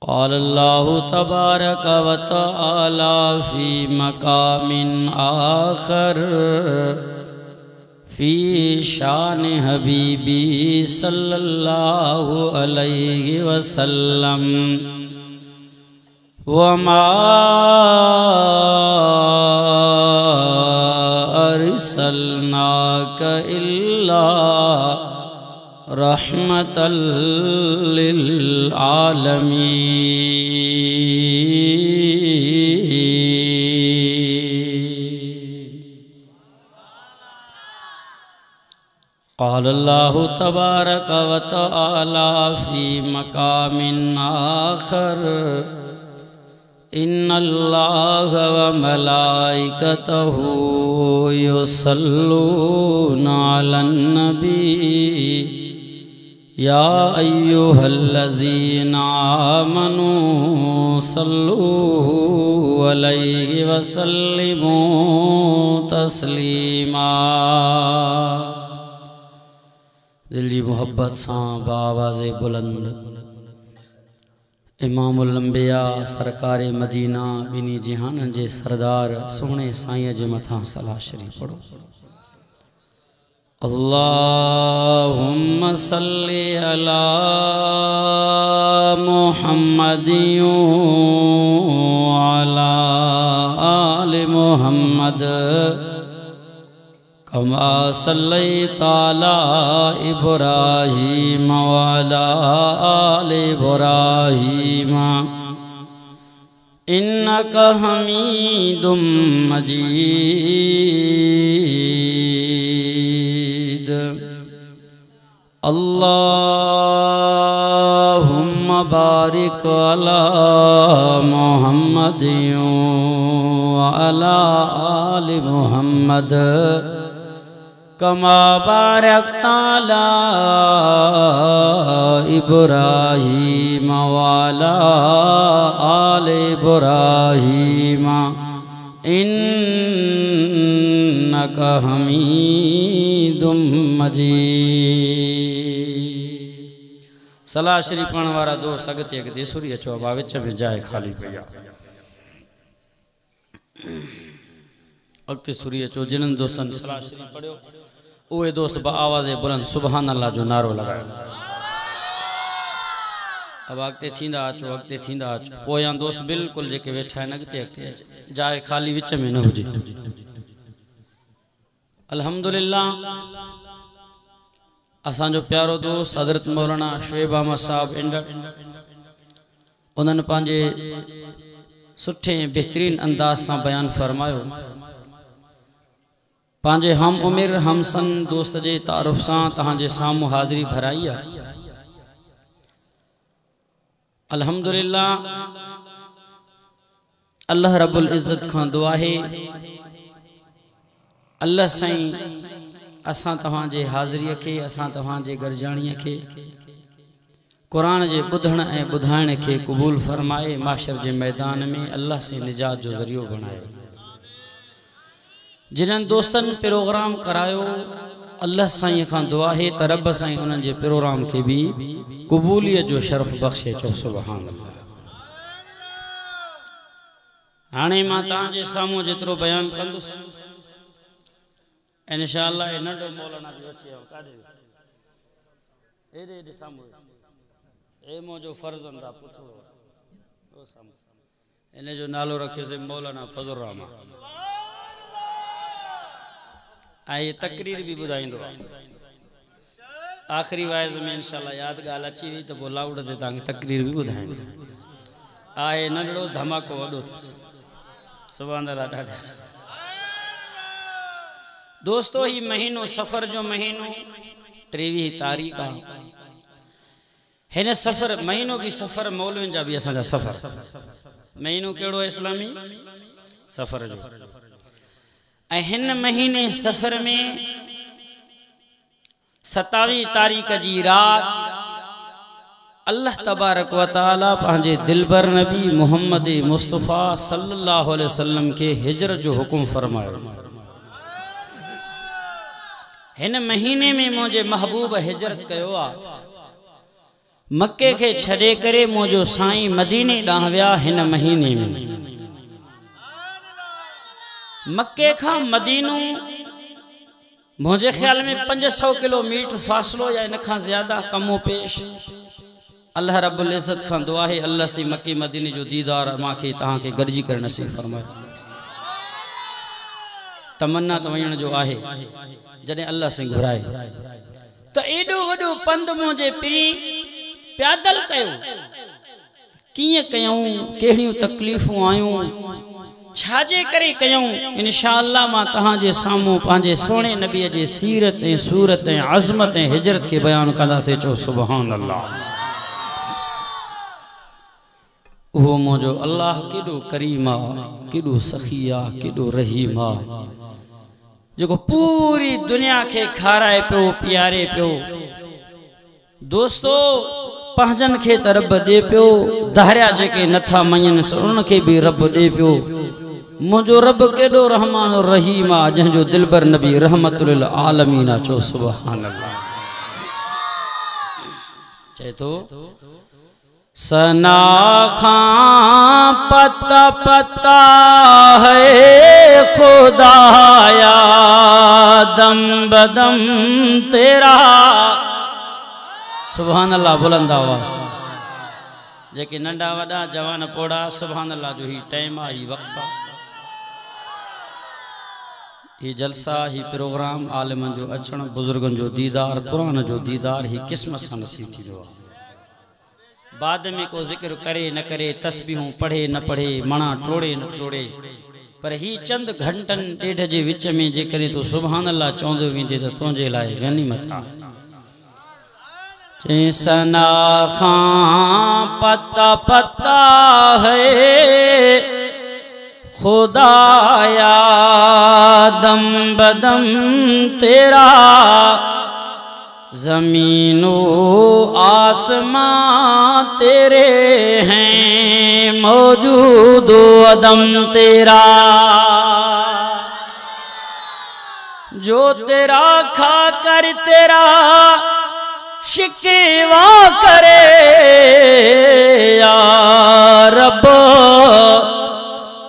क़ाल अल्लाहु तबारक व तआला फ़ी मक़ामिन आख़र फ़ी शान हबीबी सल्लल्लाहु अलैहि वसल्लम वमा अरसलनाक इल्ला रहमतल लिल आलमीन। क़ाल अल्लाहु तबारक व तआला फ़ी मक़ामिन आख़र इन्नल्लाह व मलाइकतहु युसल्लूना अलन नबी या अय्युहल्लज़ीना आमनू सल्लू अलैहि वसल्लिमू तस्लीमा। दिल जी मोहब्बत सां बावाज़े बुलंद इमामुल अंबिया सरकार मदीना बिनी जिहान जे सरदार सोहणे साईं जे मथां सलाह शरीफ पढ़ो। अल्लाहुम्मा सल्ली अला मुहम्मदिन अला आलि मुहम्मद कमा सल्लैता अला इब्राहीम व अला आलि इब्राहीम इन्नका हमीदुम मजीद। अल्लाहुम्मा बारिक अला मुहम्मदिन व अला आलि मुहम्मद कमा बारकता अला इब्राहीम व अला आलि इब्राहीम इन्नका हमीदुम मजीद। सलाह शरीफ पढ़ण वारा दोस्त अगते अगते सुरी अचो बा विच में जाइ खाली पई अगते सुरी अचो जिन्हनि दोस्तनि सलाह शरीफ पढ़ियो उहे दोस्त बा आवाज़े बुलंद सुभान अल्लाह जो नारो लगायो। अब अगते थींदा अचो अगते थींदा अचो पोयां दोस्त बिल्कुलु जेके वेठा आहिनि अगते अगते जाइ खाली विच में न हुजे। अल्हम्दुलिल्लाह असांजो प्यारो दोस्त हज़रत मौलाना शुएब अहमद साहब इंडर उन्हनि पंहिंजे सुठे बेहतरीन अंदाज सां बयान फरमायो। पांजे हम उमिर हम सन दोस्त जे तारुफ सां तहांजे साम्हूं हाज़िरी भराई आहे। अल्हम्दुलिल्लाह अल्लाह रब्बुल इज़्ज़त खां दुआ है अल्लाह साईं असां तव्हांजे हाज़िरीअ खे असां तव्हांजे गरजाणीअ खे कुरान जे ॿुधण ऐं ॿुधाइण खे क़बूल फरमाए माशर जे मैदान में अल्लाह से निजात जो ज़रियो बणाए। जिन्हनि दोस्तनि प्रोग्राम करायो अल्लाह साईं खां दुआ है त रब साईं उन्हनि जे प्रोग्राम खे भी क़बूलियत जो शरफ़ बख़्शे। चो सुभान अल्लाह। हाणे मां तव्हांजे साम्हूं जेतिरो बयान कंदुसि इंशाअल्लाह नंढो मौलाना भी अचे काॾे एॾे एॾे साम्हूं ए मुंहिंजो फर्ज़ंद आहे पुछड़ो ओ साम्हूं इन जो नालो रखियोसीं मौलाना फज़ल रहमान ऐं ये तकरीर भी ॿुधाईंदो आहे। आख़िरी वाइज़ में इंशाअल्लाह यादि ॻाल्हि अची वई त पोइ लाउड ते तव्हांखे तकरीर भी ॿुधाईंदो आहे। नंढड़ो धमाको वॾो थियसि सुभान अल्लाह। ॾाढा दोस्तों ही महीनो सफ़र जो महीनो 23 तारीख़ आहे। हिन सफ़र महीनो भी सफ़र मौलवियुनि जा भी असांजा सफ़र महीनो कहिड़ो इस्लामी सफ़र जो। ऐं हिन महीने सफ़र में 27 तारीख़ जी रात अल्लाह तबारक व तआला पंहिंजे दिलबर नबी मोहम्मद मुस्तफ़ा सल्लल्लाहु अलैहि वसल्लम के हिजरत जो हुक्म फरमायो। हिन महीने में मुझे महबूब हिजरत कयो आ। मक्के के छड़े करे मुझो साईं मदीने ॾांहुं विया हिन महीने में। मक्के का मदीनो मुझे ख्याल में 500 किलोमीटर फासलो या इन खां ज्यादा कमो पेश। अल्लाह रब्बुल इज़्ज़त खां दुआ है अल्लाह से मक्के मदीने जो दीदार मांखे तहां के गॾिजी करे नसीब फरमाए। तमन्ना तो वञण जो आहे जॾहिं अल्लाह से घुराए तो एडो वडो पंध मुझे पी पैदल कयो किए कयूं केड़ियों तकलीफूं आयूं छाजे करे कयूं इंशाअल्लाह मां तहां जे सामू पांजे सोने नबी जे सीरत ए सूरत ए अजमत ए हिजरत के बयान कंदा से चो सुभान अल्लाह। वो मुझो अल्लाह केडो करीमा केडो सखिया केडो रहीमा जो पूरी दुनिया के खाराए पियो प्यारे पियो। दोस्तों पंहिंजन खे त रब दे पियो धारिया जेके नथा मञनि उन खे भी रब दे पियो। मुझो रब केडो रहमान और रहीम आ जंहिंजो दिलबर नबी रहमतुल आलमीन चो सुभान अल्लाह। चए तो सना खां पता पता है खुदाया दम बदम तेरा सुभान अल्लाह। बुलंद आवाज जेके नंढा वडा जवान पोड़ा सुभान अल्लाह जो ही टाइम आ ही वक्त ही जलसा ही प्रोग्राम आलिमन जो अचण बुजुर्गन जो दीदार कुरान जो दीदार ही किस्मत सां नसीब थींदो। बाद में को जिक्र करे न करे तस्बीहूं पढ़े न पढ़े मणा टोड़े न टोड़े पर ही चंद घंटन डेढ़ जे विच में जे करे तो सुभान अल्लाह चौंदो वेंदे तो तुंहिंजे लाइ गनीमत आहे। सना खां पता पता है खुदाया दम बदम तेरा ज़मीनो आसमां तेरे हैं मौजूद अदम तेरा। जो तेरा खा कर तेरा शिकवा करे या रब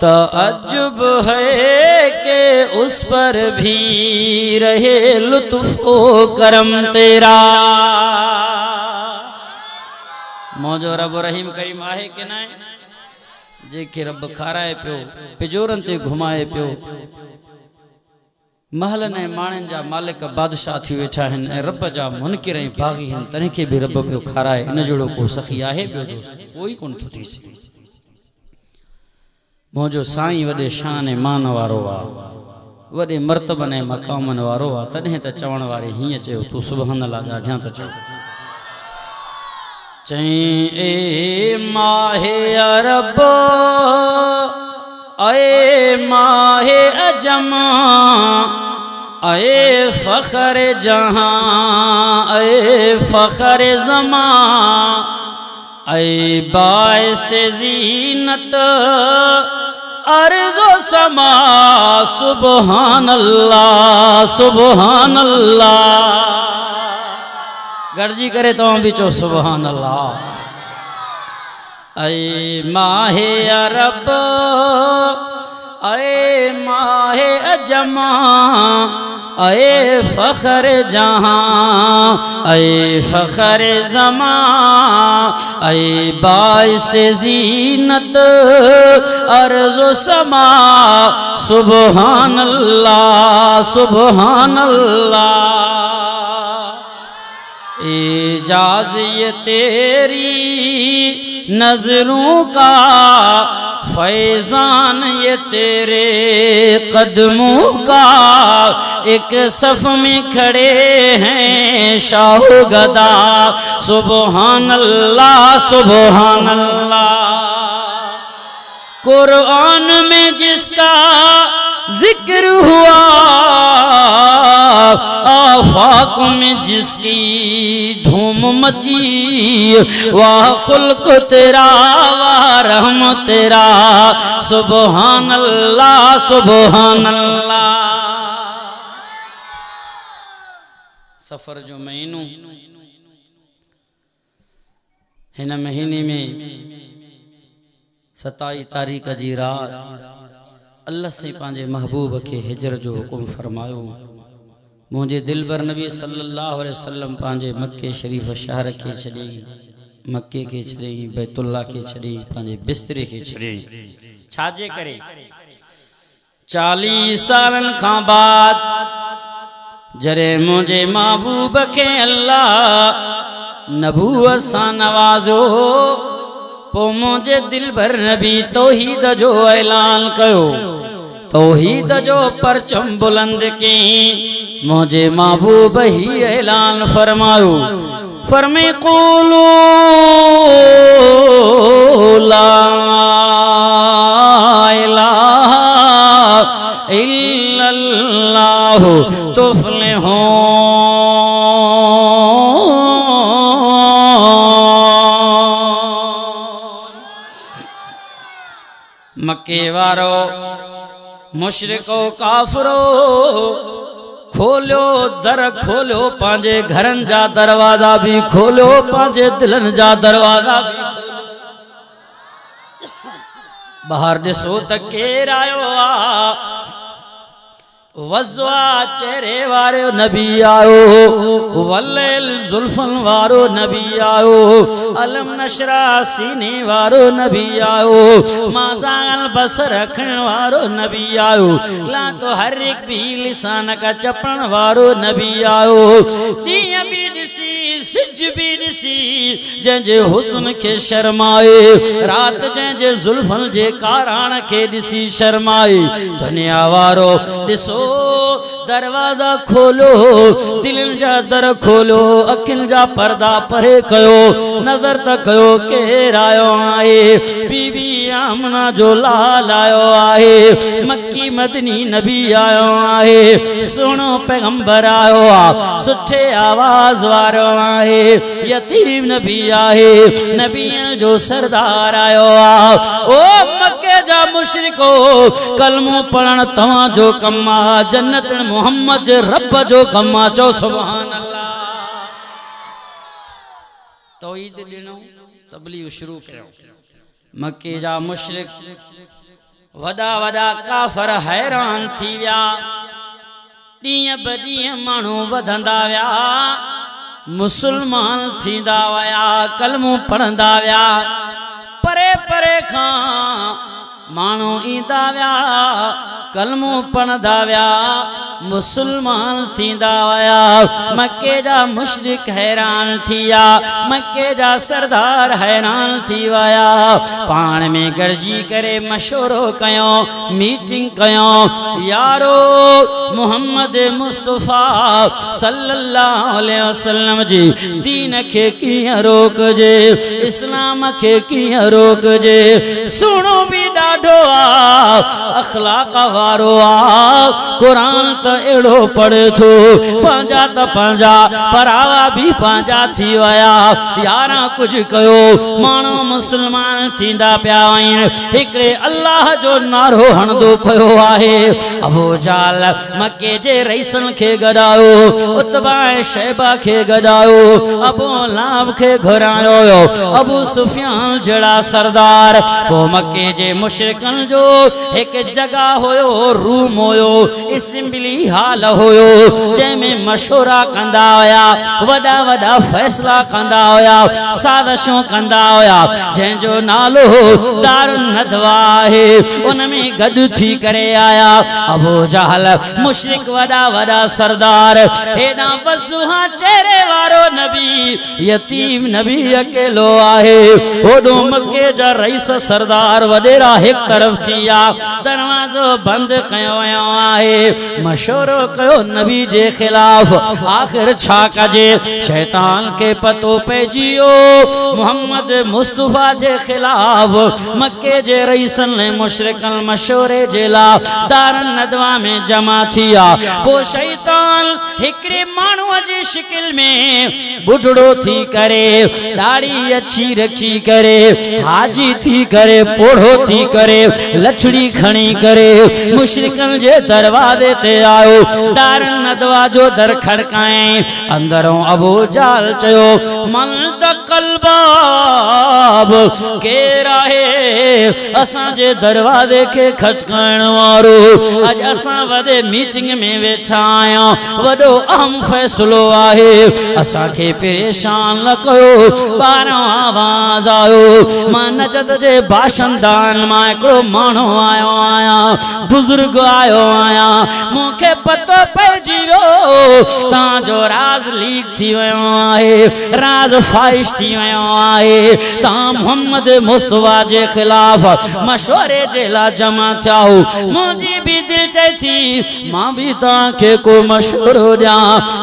तअज्जुब है कि उस पर भी रहे लुत्फ़ करम तेरा। मौजो रब रहीम करीम आहे कि न जेके रब खाराए पियो पिजोरन ते घुमाए पियो महलन ऐं माणन जा मालिक बादशाह थी वेठा आहिनि ऐं रब जा मुनकिर ऐं बाग़ी आहिनि तंहिं खे बि रब पियो खाराए। इन जहिड़ो को सखी आहे पियो दोस्त कोई कोन थो थी सघे। मुझो साईं वॾे शान ऐं मान वारो आहे वॾे मर्तबन ऐं मक़ामन वारो आहे तॾहिं त चवण वारे हीअं चयो तूं सुभान अल्लाह ॾाढियां त चओ। चईं ए माहे अरब ए माहे अजम ए फ़ख्र जहां ए फ़ख्र ज़मां ए बाइस ज़ीनत अर्ज़ो समा सुभान अल्लाह सुभान अल्लाह। गर्जी करे तो भी चो सुभान अल्लाह। ऐ माहे अरब ऐ माहे अजमा ऐ फ़ख्र जहां ऐ फ़ख्र ज़मा ऐ बाइस ज़ीनत अर्ज़ो समा सुभान अल्लाह सुभान अल्लाह। एजाज़ ये तेरी नजरों का फैजान ये तेरे कदमों का एक सफ में खड़े हैं शाह गदा सुभान अल्लाह सुभान अल्लाह। कुरान में जिसका जिक्र हुआ आफाक में जिसकी धूम मची वाह खुल्क तेरा वाह रहम तेरा सुभान अल्लाह सुभान अल्लाह। सफर जो महीनों हिन महीने में 27 तारीख़ जी रात अल्लाह से पांजे महबूब के हिजर जो हुकुम फरमायो। मुझे दिलबर नबी सल्लल्लाहु अलैहि वसल्लम पांजे मक्के शरीफ शहर के छड़ी, मक्के के छड़ी, बैतुल्ला के छड़ी, पांजे बिस्तरे के छड़ी। छाजे करे 40 सालन का बाद जरे मुझे महबूब के अल्लाह नबूवत सा नवाजो, पो मुझे दिलबर नबी तौहीद जो ऐलान कयो, तौहीद जो परचम बुलंद की मुझे महबूब ही ऐलान फरमायो। फरमे क़ूलू ला इलाहा इल्लल्लाह तुफ्लिहून। मक्के वारो मुशरिको काफरो खोलो दर खोलो, पांजे घरन जा दरवाजा भी खोलो, पांजे दिलन जा दरवाजा भी खोलो। बाहर दिसो त केर आयो आ, वज़वा चेहरे वारो नबी आयो, वल्लैल जुल्फन वारो नबी आयो, अलम नशरा सीने वारो नबी आयो, माज़ाल बसर रखण वारो नबी आयो, ला तो हर एक भी लिसान का चपण वारो नबी आयो। दिया भी दिसी सिज भी दिसी, जंहिंजे हुस्न के शर्माए, रात जंहिंजे जुल्फन जे काराण के दिसी शर्माए। दुनिया वारो दिसो दरवाजा खोलो, दिल जा दर खोलो, अखिन जा पर्दा परे कयो, नजर त कयो केर आयो आहे। बीबी आमना जो लाल आयो आहे, मक्की मदनी नबी आयो आहे, सुनो पैगंबर आयो आ, सुठे आवाज वारो आहे, यतीम नबी आहे, नबियन जो सरदार आयो आ। ओ मक्के जा मुशरिको, कलमो पढ़ण तव्हां जो कम आ, जन्नत मोहम्मद जे रब जो कमा, चो सुभान अल्लाह। तौहीद ॾिनो, तबलीग शुरू कयो। मक्के जा मुशरिक वॾा वॾा काफ़र हैरान थी विया, ॾींहं ब ॾींहं माण्हू वधंदा विया, मुसलमान थींदा विया, कलमो पढ़ंदा विया, परे परे खां माण्हू ईंदा विया, कलमो पढ़ंदा विया, मुसलमान थींदा विया। मक्के जा मुशरिक हैरान थिया, मक्के जा सरदार हैरान थी विया, पाण में गॾिजी करे मशवरो कयो, मीटिंग कयो, यारो मुहम्मद मुस्तफ़ा सल्लल्लाहु अलैहि वसल्लम जी दीन के कीअं रोकजे, इस्लाम के कीअं रोकजे। सुणो भी ॾाढो आ, अखलाक वारो आ, कुरान त एड़ो पढ़े थो, पंहिंजा त पंहिंजा, परावा भी पंहिंजा थी विया, यारा कुछ कयो, माण्हू मुसलमान थींदा पिया आहिनि। हिकिड़े अल्लाह जो नारो हणंदो पियो आहे। अबू जाल मक्के जे रईसन खे गॾायो, उतबा ऐं शैबा खे गॾायो, अबू लाब खे घुरायो, अबू सुफियान जहिड़ा सरदार। पोइ मक्के जे मुशरिकन जो हिकु जगह होयो, रूम होयो, असेंबली हाल होयो, जंहिंमें मशवरा कंदा हुया, वॾा वॾा फैसला कंदा हुया, साज़िशूं कंदा हुया, जंहिंजो नालो दारुन नदवा आहे। उनमें गॾु थी करे आया अबू जहल, मुशरिक वॾा वॾा सरदार, हेॾा वज़ुहा चेहरे वारो नबी, यतीम नबी अकेलो आहे। होॾो मक्के जा रईस सरदार वॾेरा हिकु तरफ़ थी विया, दरवाज़ो बंदि कयो वियो आहे, मशवरो कयो नबी जे खिलाफ। आखिर छा कजे, शैतान के पतो पइजी वियो मुहम्मद मुस्तफ़ा जे खिलाफ। मक्के जे रईसन ने मुशरिकन मशवरे जे लाइ दारुन नदवा में जमा थिया। पोइ शैतान हिकिड़े माण्हूअ जी शिकिल में बुढ़ड़ो थी करे, दाढ़ी अछी रखी करे, हाजी थी करे, पोढ़ो थी करे करे लछड़ी खणी करे मुशरिकन जे दरवाजे ते आयो दार नदवा जो दर खड़काए अंदरों अबू जाल चयो मन दकल बाब केर आहे असां जे दरवाजे के खटकाइण वारो अज असां वडे मीटिंग में वेठा आया वडो अहम फैसलो आहे असां के परेशान न कयो बारो आवाज आयो मां नजद जे भाषणदान मां एकड़ो मानो आयो आया बुजुर्ग आयो आया मुखे पतो पइजी वियो ता जो राज लीक थी वयो आहे राज फाइश थी वयो आहे ता मोहम्मद मुस्तफा जे खिलाफ मशवरे जे ला जमा थियाओ मुजी भी दिल चई थी मां भी ता के को मशवरो दिया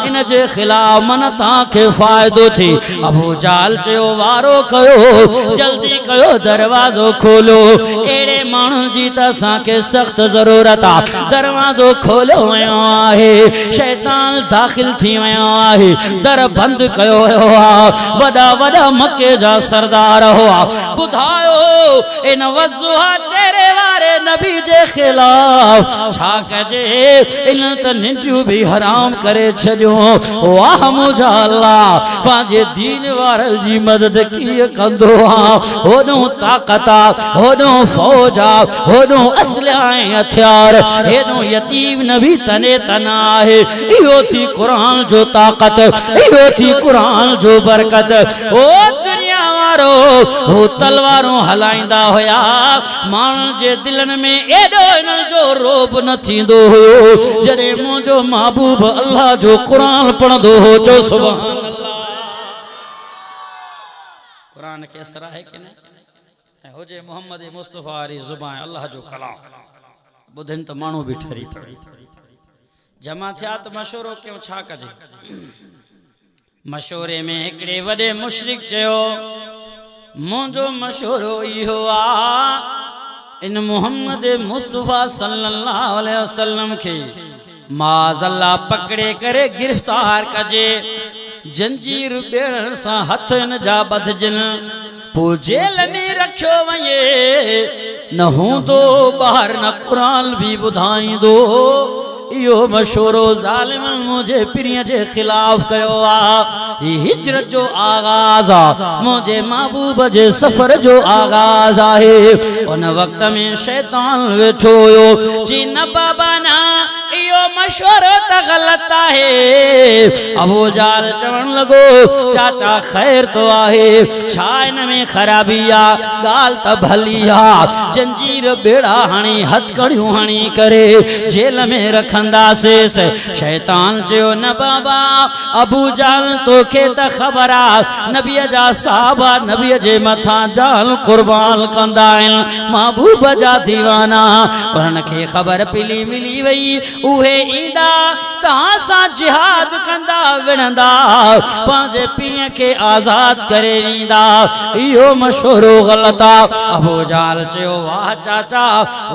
इन जे खिलाफ मन ता के फायदो थी अबू जाल चयो वारो कयो जल्दी कयो दरवाजो खोलो एड़े मानू जी त असां के सख्त जरूरत आ दरवाजो खोलो वयो आहे शैतान दाखिल थी वयो आहे दर बंद कयो हुआ वडा वडा मक्के जा सरदार हुआ बुधायो इन वजुहा चेहरे वारे नबी जे खिलाफ छा कजे इन त निंड्रियूं भी हराम करे छडियो वाह मुझा अल्लाह पांजे दीन वारल जी मदद कीअं कंदो आहे होॾो ताक़त आहे होॾो फौज आहे होॾो असलहा ऐं हथियार हेॾो यतीम न भी तने तना आहे इहो थी क़ुरान जो ताक़त इहो थी क़ुरान जो बरकत ओ दुनिया वारो हो तलवारूं हलाईंदा हुया माण्हुनि जे दिलनि में एॾो इन्हनि जो रोब न थींदो हुयो जॾहिं मुंहिंजो महबूब अल्लाह जो क़ुरान पढ़ंदो हो चो सुभान कुरान के असर है कि नहीं हो जे मोहम्मद मुस्तफा री जुबान अल्लाह जो कलाम बुधन तो मानो भी ठरी जमा थिया तो मशवरो क्यों छा कजे मशवरे में एकड़े वडे मुशरिक चयो मुंजो मशवरो इहो आ इन मोहम्मद मुस्तफा सल्लल्लाहु अलैहि वसल्लम के माज़ल्ला पकड़े करे गिरफ्तार कजे जंजीर बेड़न सा हथ इन जा बधजन पो जेल में रखो वये न हूंदो बाहर न कुरान भी बुधाईंदो इहो मशवरो ज़ालिमन मुझे पिरिय जे खिलाफ कयो आ हिजरत जो आगाज आ मुझे महबूब जे सफर जो आगाज आहे उन वक्त में शैतान वेठो हुयो जी न बाबा ना इहो मशवरो त गलत आहे अबू जाल चवण लगो चाचा खैर तो आहे छा इन में खराबी आ गाल त भली आ जंजीर बेड़ा हणी हथकड़ियूं हणी करे जेल में रखंदासीं शैतान चयो न बाबा अबू जाल तोखे त ख़बर आ नबीअ जा साहबा नबीअ जे मथां जान कुर्बान कंदा आहिनि महबूब जा दीवाना उन्हनि खे ख़बर पिली मिली वई उहे ईंदा तहां सां जिहाद कंदा विढ़ंदा पंहिंजे पीउ खे आज़ाद करे ॾींदा इहो मशवरो ग़लत आ अबू जाल चयो वाह चाचा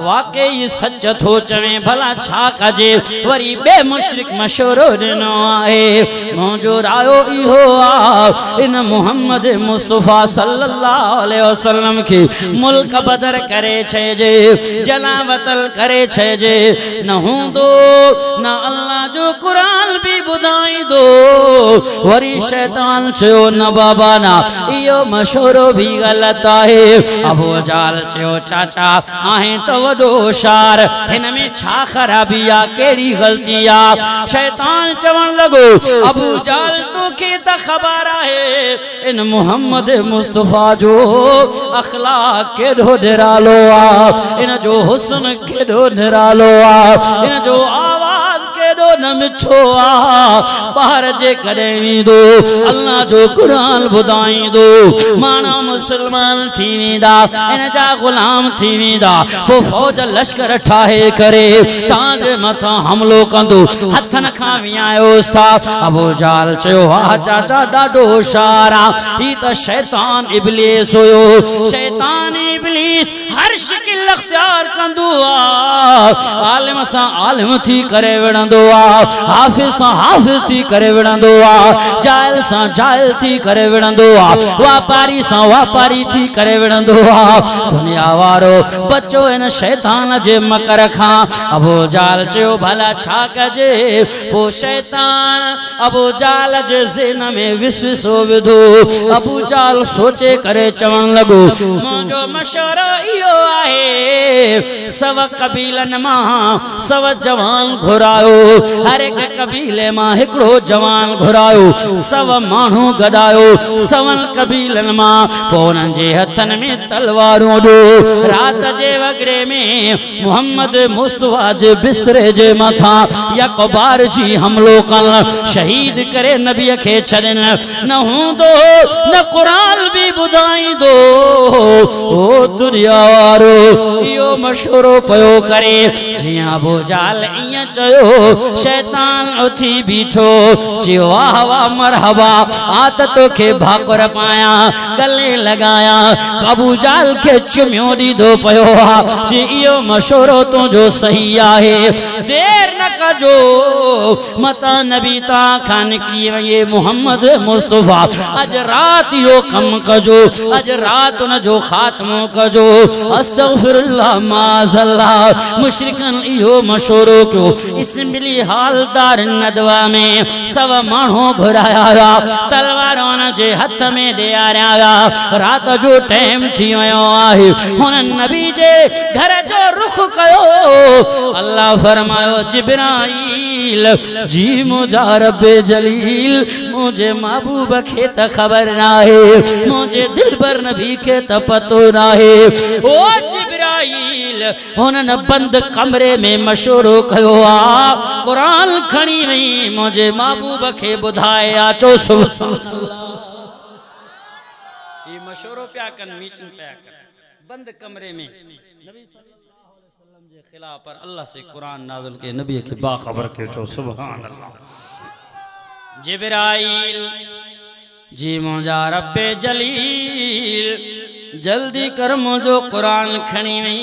वाकई सच थो चवे भला छा कजे वरी बे मुशरिक मशवरो ॾिनो आहे मुंहिंजो रायो इहो आ इन मोहम्मद मुस्तफा सल्लल्लाहु अलैहि वसल्लम खे मुल्क बदर करे छजे जला वतल करे छजे न हूंदो न अल्लाह जो कुरान भी बुधाईंदो वरी शैतान चयो न बाबा ना इहो मशवरो भी गलत आहे अबू जाल चयो चाचा आहे त वॾो होशियार हिन में छा खराबी आ केड़ी गलती आ शैतान चवण लगो अबू जाल तोखे त ख़बर आहे इन मोहम्मद मुस्तफा जो अखलाक केॾो निरालो आ इन जो हुस्न केॾो निरालो आ इन जो आवाज केॾो न मिठो आ ॿार जे कॾहिं वेंदो अल्लाह जो क़ुरान ॿुधाईंदो माना मुसलमान थी वेंदा इन जा ग़ुलाम थी वेंदा पोइ फौज लश्कर ठाहे करे तव्हांजे मथां हमलो कंदो हथनि खां वियायोसि था अबू जाल चयो वाह चाचा ॾाढो होशियार आ ही त शैतान इब्लीस हुयो शैतान इब्लीस हर शिकिल अख्तियार कंदो आलिम सा आलिम थी करे विणंदो हाफिज सा हाफिज थी करे विणंदो जाहिल सा जाहिल थी करे विणंदो वापारी सा वापारी थी करे विणंदो दुनिया वारो बच्चो इन शैतान जे मकर खां अबू जाल चयो भला छा कजे वो शैतान अबू जाल जे ज़हन में विसविसो विधो अबू जाल सोचे करे चवण लगो मुंहिंजो मशवरो इहो आहे सव कबीलन मां सव जवान घुरायो हर एक कबीले मां हिकड़ो जवान घुरायो सव माण्हू गॾायो सवन कबीलन मां पोइ उन्हनि जे हथनि में तलवारूं ॾियो रात जे वगड़े में मोहम्मद मुस्तफा जे बिस्तरे जे मथां यकबार जी हमलो कन शहीद करे नबीअ खे छॾनि न हूंदो न क़ुरान बि ॿुधाईंदो ओ दुनिया वारो इहो मशवरो पियो करे जियां अबू जाल ईअं चयो शैतान उथी बीठो चयो वाह वाह मरहबा आत तोखे भाकुर पाया गले लगाया अबू जाल के चुमियो ॾींदो पियो जी इहो मशवरो तुंहिंजो सही आहे देर न कजो मता नबी ता खां निकिरी वई मोहम्मद मुस्तफा अज रात इहो कम कजो अज रात उन जो खात्मो कजो अस्तगफिरुल्लाह माज़ल्लाह मुशरिकन इहो मशवरो कयो इस्मिली हालदार नदवा में सब माण्हू घुराया तलवार जे हथ में ॾियारिया रात जो टाइम थी वियो आहे हुन नबी जे घर जो रुख कयो अल्लाह फरमायो जिब्राईल जी मुंहिंजा रब्बे जलील मुझे महबूब खे त ख़बर नाहे मुझे दिलबर नबी के त पतो नाहे ओ जिब्राईल हुनन बंद कमरे में मशवरो कयो आ कुरान खणी वई मुझे महबूब के ॿुधाए अचो सुभान अल्लाह ये मशवरो पिया कन मीटिंग पिया कन बंद कमरे में नबी सल्लल्लाहु अलैहि वसल्लम जे खिलाफ पर अल्लाह से कुरान नाज़िल के नबी के बाखबर के चो सुभान अल्लाह जिब्राईल जी मुंहिंजा रब्बे जलील जल्दी कर मुझो कुरान खणी वई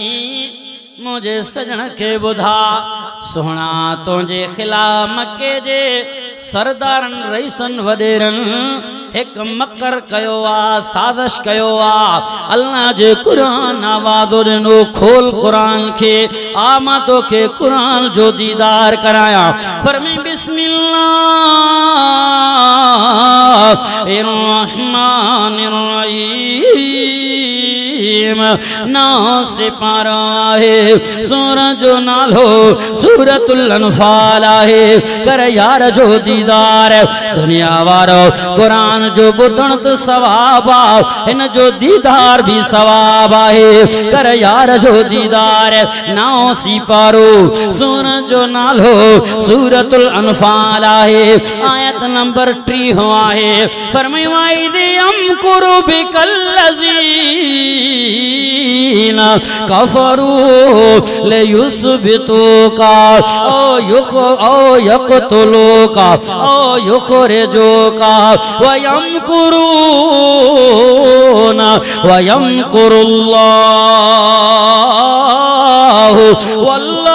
मुझे सजन के बुधा सोहना तुझे खिलाफ मक्के जे सरदारन रईसन वडेरन एक मकर कयो आ साजिश कयो आ अल्लाह जे कुरान आवाज़ो ॾिनो खोल कुरान के आमा तो के कुरान जो दीदार कराया फरमी बिस्मिल्लाह रहमानिर रहीम ना से पारा है सूरज जो नालो सूरतुल अनफाल है कर यार जो दीदार दुनिया वारो कुरान जो बुधण तो सवाब आ इन जो दीदार भी सवाब है कर यार जो दीदार नाओ सी पारो सूरज जो नालो सूरतुल अनफाल है आयत नंबर 3 हो आहे फरमाई दे हम कुरु बिकल्लज़ीन कफरू ले युस्बितुका ओ यक़तुलुका ओ युखरिजुका वयमकुरून वयमकुरुल्लाहु वल्लाहु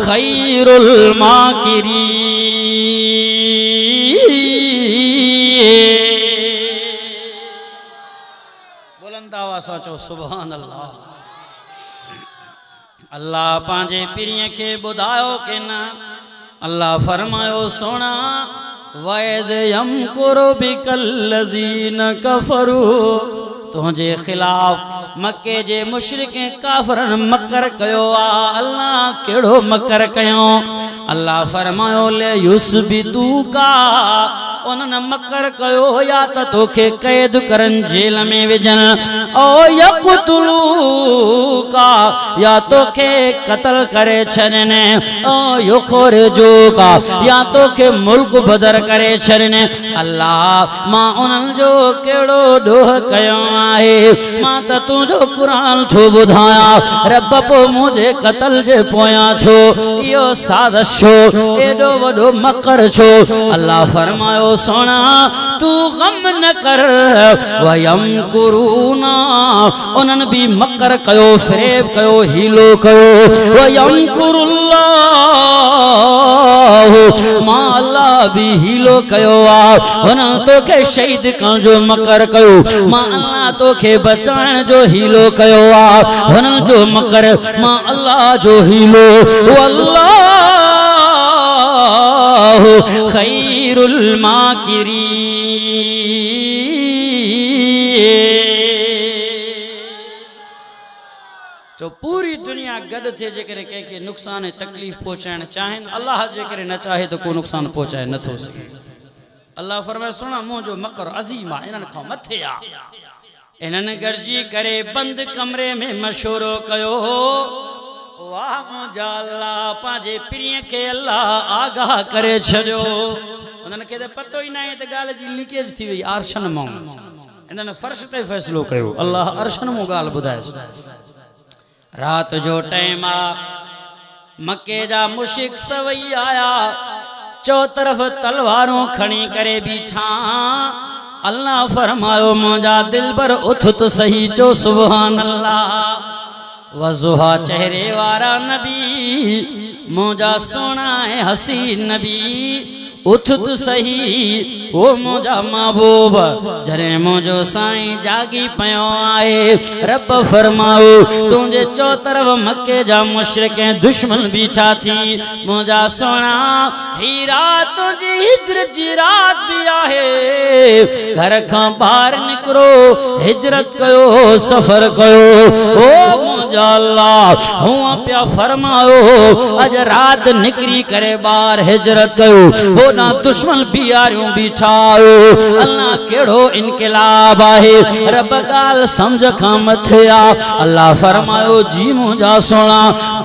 खैरुल माकिरीन बुलंद आवाज़ सां चओ सुभान अल्लाह अल्लाह पांजे पीरिय के ॿुधायो के न अल्लाह फरमायो सोना वैज़ यमकुरु बिकल्लज़ीन कफरू तुझे खिलाफ मक्के जे मुशरिके काफरन मकर कयो आ अल्लाह केड़ो मकर कयो अल्लाह फरमायो ले युस्बितुका उन्हनि मकर कयो या त तोखे कैद करन जेल में विझन ओ यक़तुलुका या तोखे कत्ल करे छॾन ओ युखरिजुका या तोखे मुल्क बदर करे छॾन अल्लाह मां उन्हनि जो केड़ो ॾोह कयो आहे मां त तुंहिंजो कुरान थो ॿुधायां रब पो मुझे कत्ल जे पोयां छो इहो साज़िश छो एॾो वॾो मकर छो अल्लाह फरमायो सोना तू गम न कर वयमकुरूना उन्हनि भी मकर कयो फ़रेब कयो हीलो कयो वयमकुरुल्लाह मां अल्लाह भी हीलो कयो आ उन्हनि तोखे शहीद करण जो मकर कयो मां अल्लाह तोखे बचाइण जो हीलो कयो आ उन्हनि जो मकर मां अल्लाह जो हीलो वल्लाहु खैरुल माकिरीन। जो पूरी दुनिया गड थे जेकर के नुकसान तकलीफ पहुंचाइण चाहें अल्लाह जेकर न चाहे तो को नुकसान पहुंचाए न थो सके। अल्लाह फरमाए सुना मुंहिंजो मकर अज़ीम आ इन्हनि खां मथे आ इन्हनि गरजी करे बंद कमरे में मशवरो कयो वाह मुंहिंजा अल्लाह पंहिंजे पीरीअ खे अल्लाह आगाह करे छॾियो उन्हनि खे त पतो ई न आहे त ॻाल्हि जी लीकेज थी वई अर्शन मां इन्हनि फर्श ते फ़ैसिलो कयो अल्लाह अर्शन मां ॻाल्हि ॿुधाए रात जो टाइम आ मके जा मुशिक सवई आया चौ तरफ तलवारों खणी करे बीठा अल्लाह फरमायो मुंहिंजा दिलबर उथ तो सही चो सुभान अल्लाह वज़ुहा चेहरे वारा नबी मुंहिंजा सोना है हसीन नबी उथ तो सही ओ मुंहिंजा महबूब जरे मुंहिंजो साईं जागी पयो आहे रब फरमाओ तुंहिंजे चौ तरफ मके जा मुशरिक दुश्मन बीठा थी मुंहिंजा सोना ही रात तुंहिंजी हिजरत जी रात भी आहे घर खां ॿाहिरि निकिरो हिजरत कयो सफ़र कयो ओ मुंहिंजा अल्लाह हूअं पिया फरमायो अॼु राति निकिरी करे ॿाहिरि हिजरत कयो ना दुश्मन बियारियों बिछाओ अल्लाह केड़ो इनकलाब आहे रब गाल समझ खां मथे आ अल्लाह फरमायो जी मुंहिंजा सोना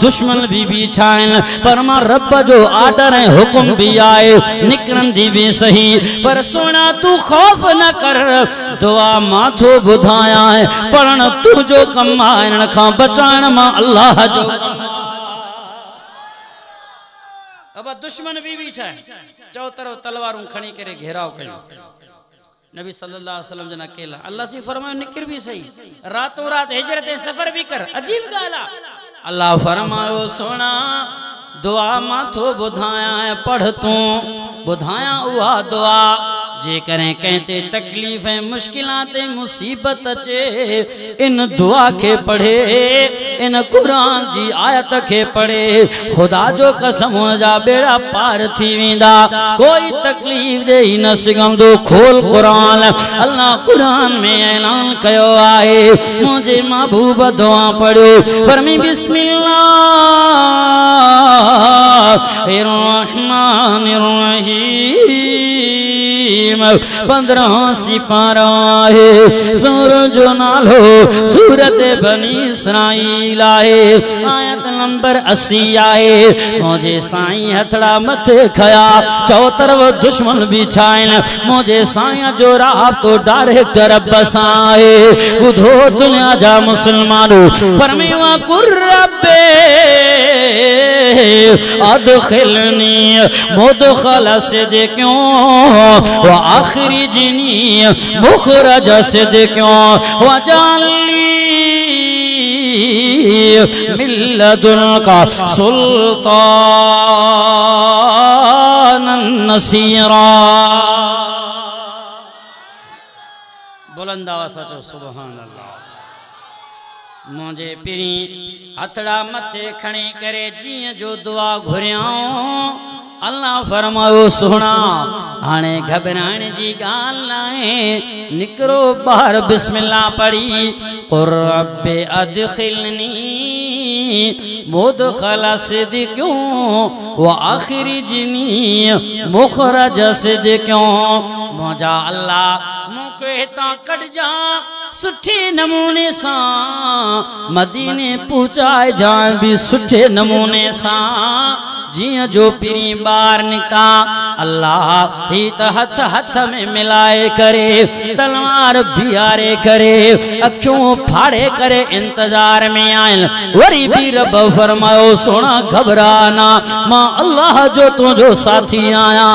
दुश्मन भी बिछाइन पर मां रब जो आर्डर है हुकुम भी आए निकरंदी भी सही पर सोना तू खौफ न कर दुआ माथो बुधाया है पढ़ण तू जो कम आइन खां बचाइण मां अल्लाह जो अब दुश्मन भी बीठा है चौ तरफ तलवारूं खणी करे घेराव कयो नबी सल्लल्लाहु अलैहि वसल्लम जना अकेला अल्लाह से फरमायो निकिर भी सही रातों रात हिजरत सफर भी कर अजीब गाला अल्लाह फरमायो सोना दुआ माथो बुधाया है पढ़ तू बुधाया उहा दुआ जे करें कहते तकलीफ है मुश्किलात मुसीबत अचे इन दुआ के पढ़े इन कुरान जी आयत के पढ़े खुदा जो कसम जा बेड़ा पार थी वेंदा कोई तकलीफ दे ही न सघंदो खोल कुरान अल्लाह कुरान में ऐलान कयो आहे मुझे महबूब दुआ पढ़ो फरमी बिस्मिल्लाहिर रहमानिर रहीम 15 सिपारा है सूरज नालो सूरत बनी इसराइल आहे आयत नंबर 80 आहे मुझे साईं हथड़ा मथे खया चौ तरफ दुश्मन बिछाइन मुझे साईं जो राब्तो डायरेक्ट रब सां आहे बुधो दुनिया जा मुसलमानो फरमाया कुर रब्बे अदखिलनी मुदखल सिद्क़ो व आखिरी जिनी मुखरज सिद्क़ो वजाली मिल्लदुनका सुल्तान नसीरा बुलंद आवाज़ सां चओ सुभान अल्लाह मुझे पीरी हथड़ा मथे खणी करे जिया जो दुआ घुरियाऊं अल्लाह फरमायो सुना हाणे घबराइण जी ॻाल्हि नाहे निकिरो ॿाहिर बिस्मिल्लाह पढ़ी कुर रब्बे अदखिलनी मुदखल सिद्क़ो व आखिरी जिनी मुखरज सिद्क़ो मुझा अल्लाह मूंखे हितां कढजा सुठे नमूने सा मदीने पहुंचाए जाए भी सुठे नमूने सा जिया जो पिरी बार निकता अल्लाह ही त हथ हथ में मिलाए करे तलवार बियारे करे अखियों फाड़े करे इंतजार में आयल वरी भी रब फरमायो सोना घबराना मां अल्लाह जो तुझो साथी आया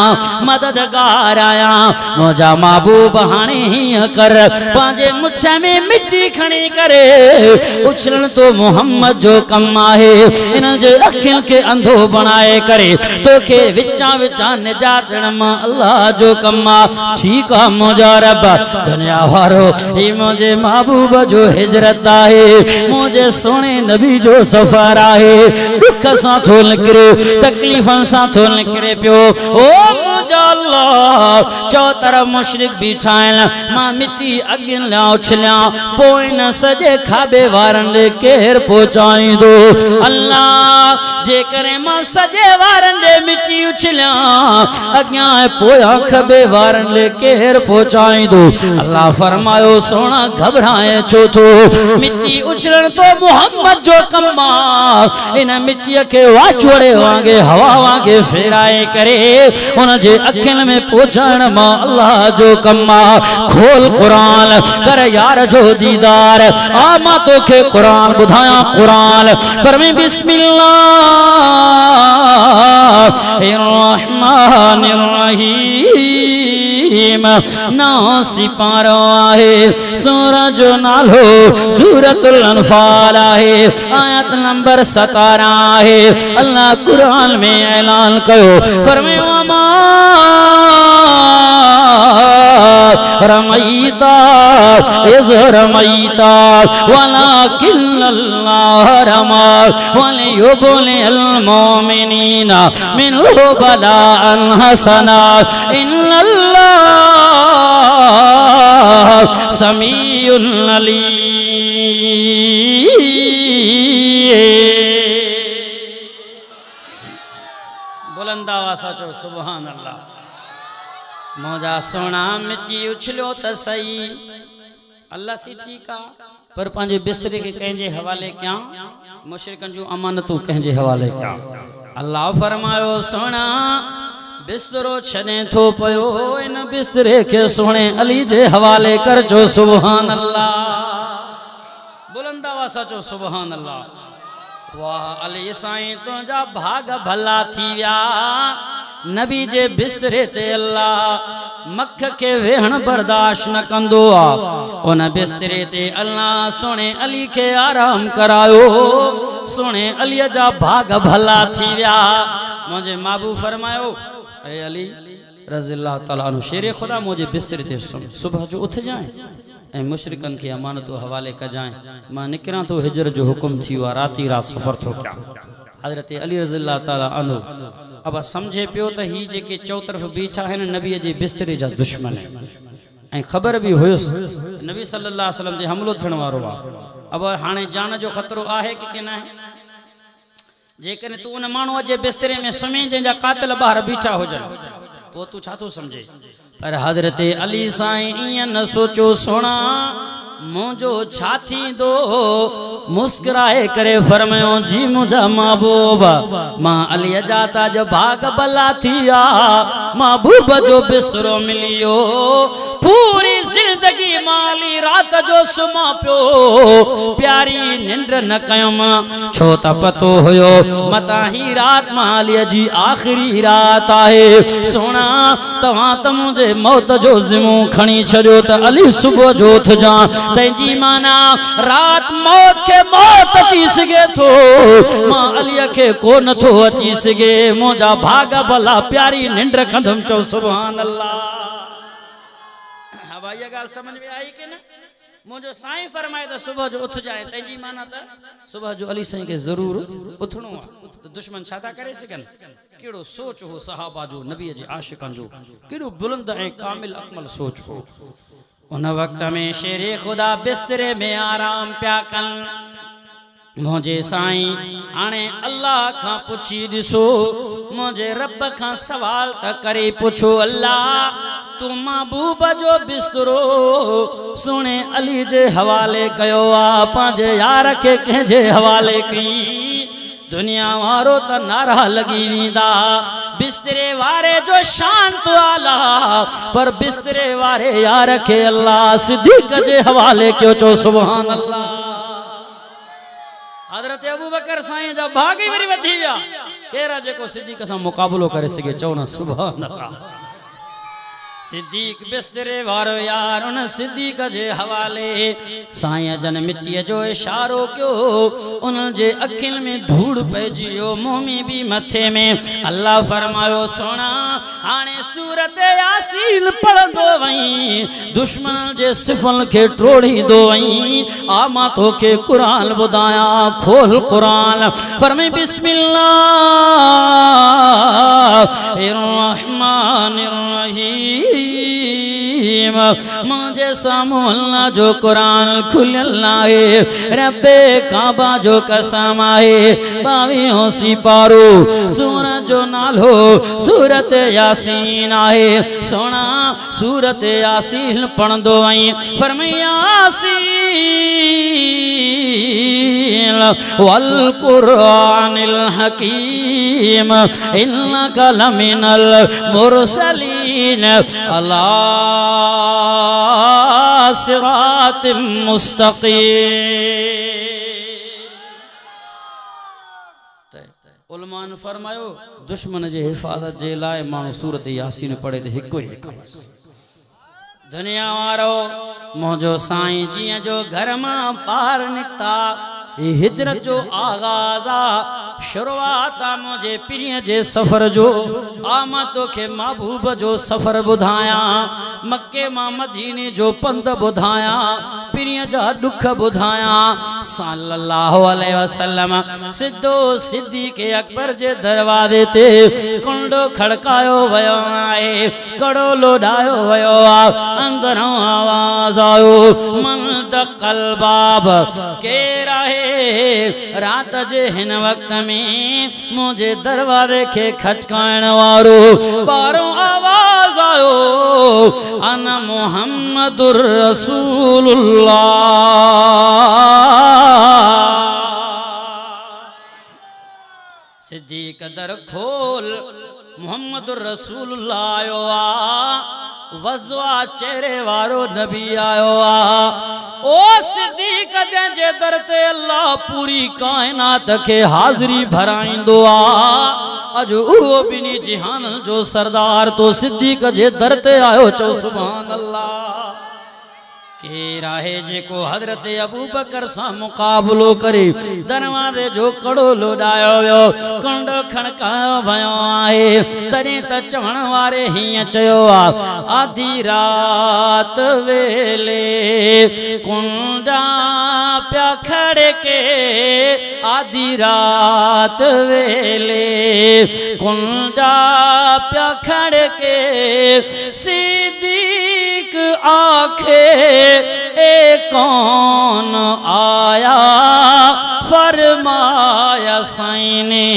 मददगार आया मुझा महबूब हाणे ही कर पांजे मुठ में मिट्टी खणी करे उछलन तो मोहम्मद जो कम आहे इन जे अखिन के अंधो बनाए करे तो के विचा विचा निजात मां अल्लाह जो कम आ ठीक आ मुझा रब दुनिया वारो ही मुझे महबूब जो हिजरत आहे मुझे सोने नबी जो सफर आहे दुख सा थो निकरे तकलीफन सा थो निकरे पियो ओ मुझा अल्लाह चौ तरफ मुशरिक बिछायल मां मिट्टी अगिन ला उछलिया पोइ न सजे खाबे वारन ले केर पहुंचाईंदो अल्लाह जे करे मां सजे वारन ले मिट्टी उछलिया अगियां पोया खबे वारन ले केर पहुंचाईंदो अल्लाह फरमायो सोना घबराए छो थो मिट्टी उछलन तो मोहम्मद जो कम आ इन मिट्टी के वाचोड़े वांगे हवा वांगे फेराए करे उन जे अखिन में पहुंचाण मां अल्लाह जो कम आ खोल कुरान कर यार जो दीदार आ मां तोखे कुरान बुधाया कुरान फरमे बिस्मिल्लाह रहमानिर रहीम नासी पारो आहे सूरज नालो सूरतुल अनफाल आहे आयत नंबर 17 आहे अल्लाह कुरान में ऐलान कयो फरमे मा रमैता इज़ रमैता वलाकिन अल्लाह रमा वलियुबलिल मुमिनीना मिनहु बलाअन हसना इन्नल्लाह समीउन अलीम बुलंद आवाज़ चो सुभान अल्लाह मौजा सोना मिट्टी उछलियो त सही अल्लाह सी ठीक आ पर पंहिंजे बिस्तरे के कंहिंजे हवाले क्या मुशरिकन जो अमानतूं कंहिंजे हवाले क्या अल्लाह फरमायो सोना बिस्तरो छने थो पयो इन बिस्तरे के सोने अली जे हवाले कर जो सुभान अल्लाह बुलंद आवाज़ चो सुभान अल्लाह वाह अली साईं तुझा भाग भला थी विया नबी जे बिस्तरे ते अल्लाह मख के वेहण बर्दाश्त न कंदो आ उन बिस्तरे ते अल्लाह सोने अली के आराम करायो सोने अली जा भाग भला थी विया मुझे महबूब फरमायो ए अली रज़ियल्लाहु ताला अन्हु शेर खुदा मुझे बिस्तरे ते सुबह जो उठ जाए ए मुशरिकन के अमानत हवाले क जाए मां निकरा तो हिजर जो हुक्म थी वा राती रात सफर थो क्या हजरत अली रज़ियल्लाहु ताला अन्हु अब समझे पियो त ही जेके चौ तरफ बीठा है नबी जे बिस्तरे जा दुश्मन है खबर भी हुयुस नबी सल्लल्लाहु अलैहि वसल्लम जे हमलो थियण वारो आ अब हाने जान जो खतरो आहे कि ना है जेकरे तू उन मानू जे बिस्तरे में सुमी जंहिंजा कातिल बाहर बीठा हुजन पो तू छा तो समझे पर हजरत अली साईं इं न सोचो सोना मुझो छाती दो मुस्कुराए करे फरमायो जी मुझा महबूब मां अली जाता जो भाग भला थिया महबूब जो बिस्तरो मिलियो पूरी जिंदगी माली रात जो सुमा पियो प्यारी निंड न कयम छो त पतो हुयो मता ही रात माली जी आखिरी रात आहे सोना तवा त मुझे मौत जो जिमो खणी छड़ियो त अली सुबह जो उठ जा तेजी माना रात मौत के मौत अची सके थो मां अली के को न थो अची सके मुझा भाग भला प्यारी निंड कंदम चो सुभान अल्लाह अब ये गाल समझ में आई कि ना मुझो साईं फरमाए तो सुबह जो उठ जाए तेजी माना त सुबह जो अली साईं के जरूर उठणो तो दुश्मन छाता करे सकन केड़ो सोच हो सहाबा जो नबी जे आशिकन जो केड़ो बुलंद ए कामिल अकमल सोच हो उन वक्त में शेरे खुदा बिस्तरे में आराम प्या कन मुझे साईं आने अल्लाह का पुछी दिसो मुझे रब का सवाल त करे पुछो अल्लाह तू महबूब जो बिस्तरो सुने अली जे हवाले कयो आ पांजे यार के कंहिंजे हवाले की दुनिया वारो त नारा लगी वींदा बिस्तरे वारे जो शांत आला पर बिस्तरे वारे यार के अल्लाह सिद्दीक जे हवाले क्यों चो सुभान अल्लाह। हजरत अबू बकर साईं जब भागी वरी वधी विया केरा जेको सिद्दीक सां मुकाबलो करे सके चो न सुभान अल्लाह। सिद्दीक बिस्तरे वारो यार उन सिद्दीक जे हवाले साईं जन मिट्टीअ जो इशारो क्यों उन जे अखियुनि में धूड़ पइजी वियो मुंह में भी मथे में अल्लाह फरमायो सोना हाणे सूरत यासीन पढ़ंदो वहीं दुश्मन जे सिफ़न के ट्रोड़ींदो वहीं आ मां तोखे क़ुरान ॿुधायां खोल क़ुरान फरमाई बिस्मिल्लाह रहमानिर रहीम मुझे सामोला जो कुरान खुलियल आहे रब्बे काबा जो कसम आहे 22 सिपारो सूरत जो नालो सूरत यासीन आहे सोना सूरत यासीन पढ़ंदो आई फरमाया यासीन वल कुरानिल हकीम इन्नका लमिनल मुरसलीन अला सिरात मुस्तकीम। उलमा ने फरमायो दुश्मन जे हिफाजत जे लाए मानो सूरत यासीन पढ़े तो हिको ही हिकु बस दुनिया वारो मुझो साईं जिया जो घर मां बाहर निकता ये हिजरत जो आगाज आ शुरुआत आ मुझे पीर जे सफर जो आमतो के महबूब जो सफर बुधाया मक्के मां मदीने जो पंध बुधाया पीर जा दुख बुधाया सल्लल्लाहु अलैहि वसल्लम सिद्धो सिद्दीक अकबर जे दरवाजे ते कुंडो खड़कायो वयो आहे कड़ो लोडायो वयो आ अंदरों आवाज आयो मन दकल बाब के रहे रात जे हिन वक्त में मुझे दरवाजे के खटकाइण वारो बारो आवाज आयो अना मुहम्मदुर रसूलुल्लाह सिद्दीक दर खोल मुहम्मदुर रसूलुल्लाह आयो आ वज़वा चेहरे वारो नबी आयो आ ओ सिद्दीक जे दर ते अल्लाह पूरी कायनात के हाज़री भराइंदो आ अज उहो बिनी जिहान जो सरदार तो सिद्दीक जे दर ते आयो चो सुभान अल्लाह के राहे जेको हजरत अबू बकर सा मुकाबलो करे दरवाजे जो कड़ो लोडायो वियो कुंड खड़कायो वयो आहे तॾहिं त चवण वारे हीअं चयो आ आधी रात वेले कुंडा प्या खड़के आधी रात वेले कुंडा प्या खड़के सिद्दीक आखे ए कौन आया फरमाया साईं ने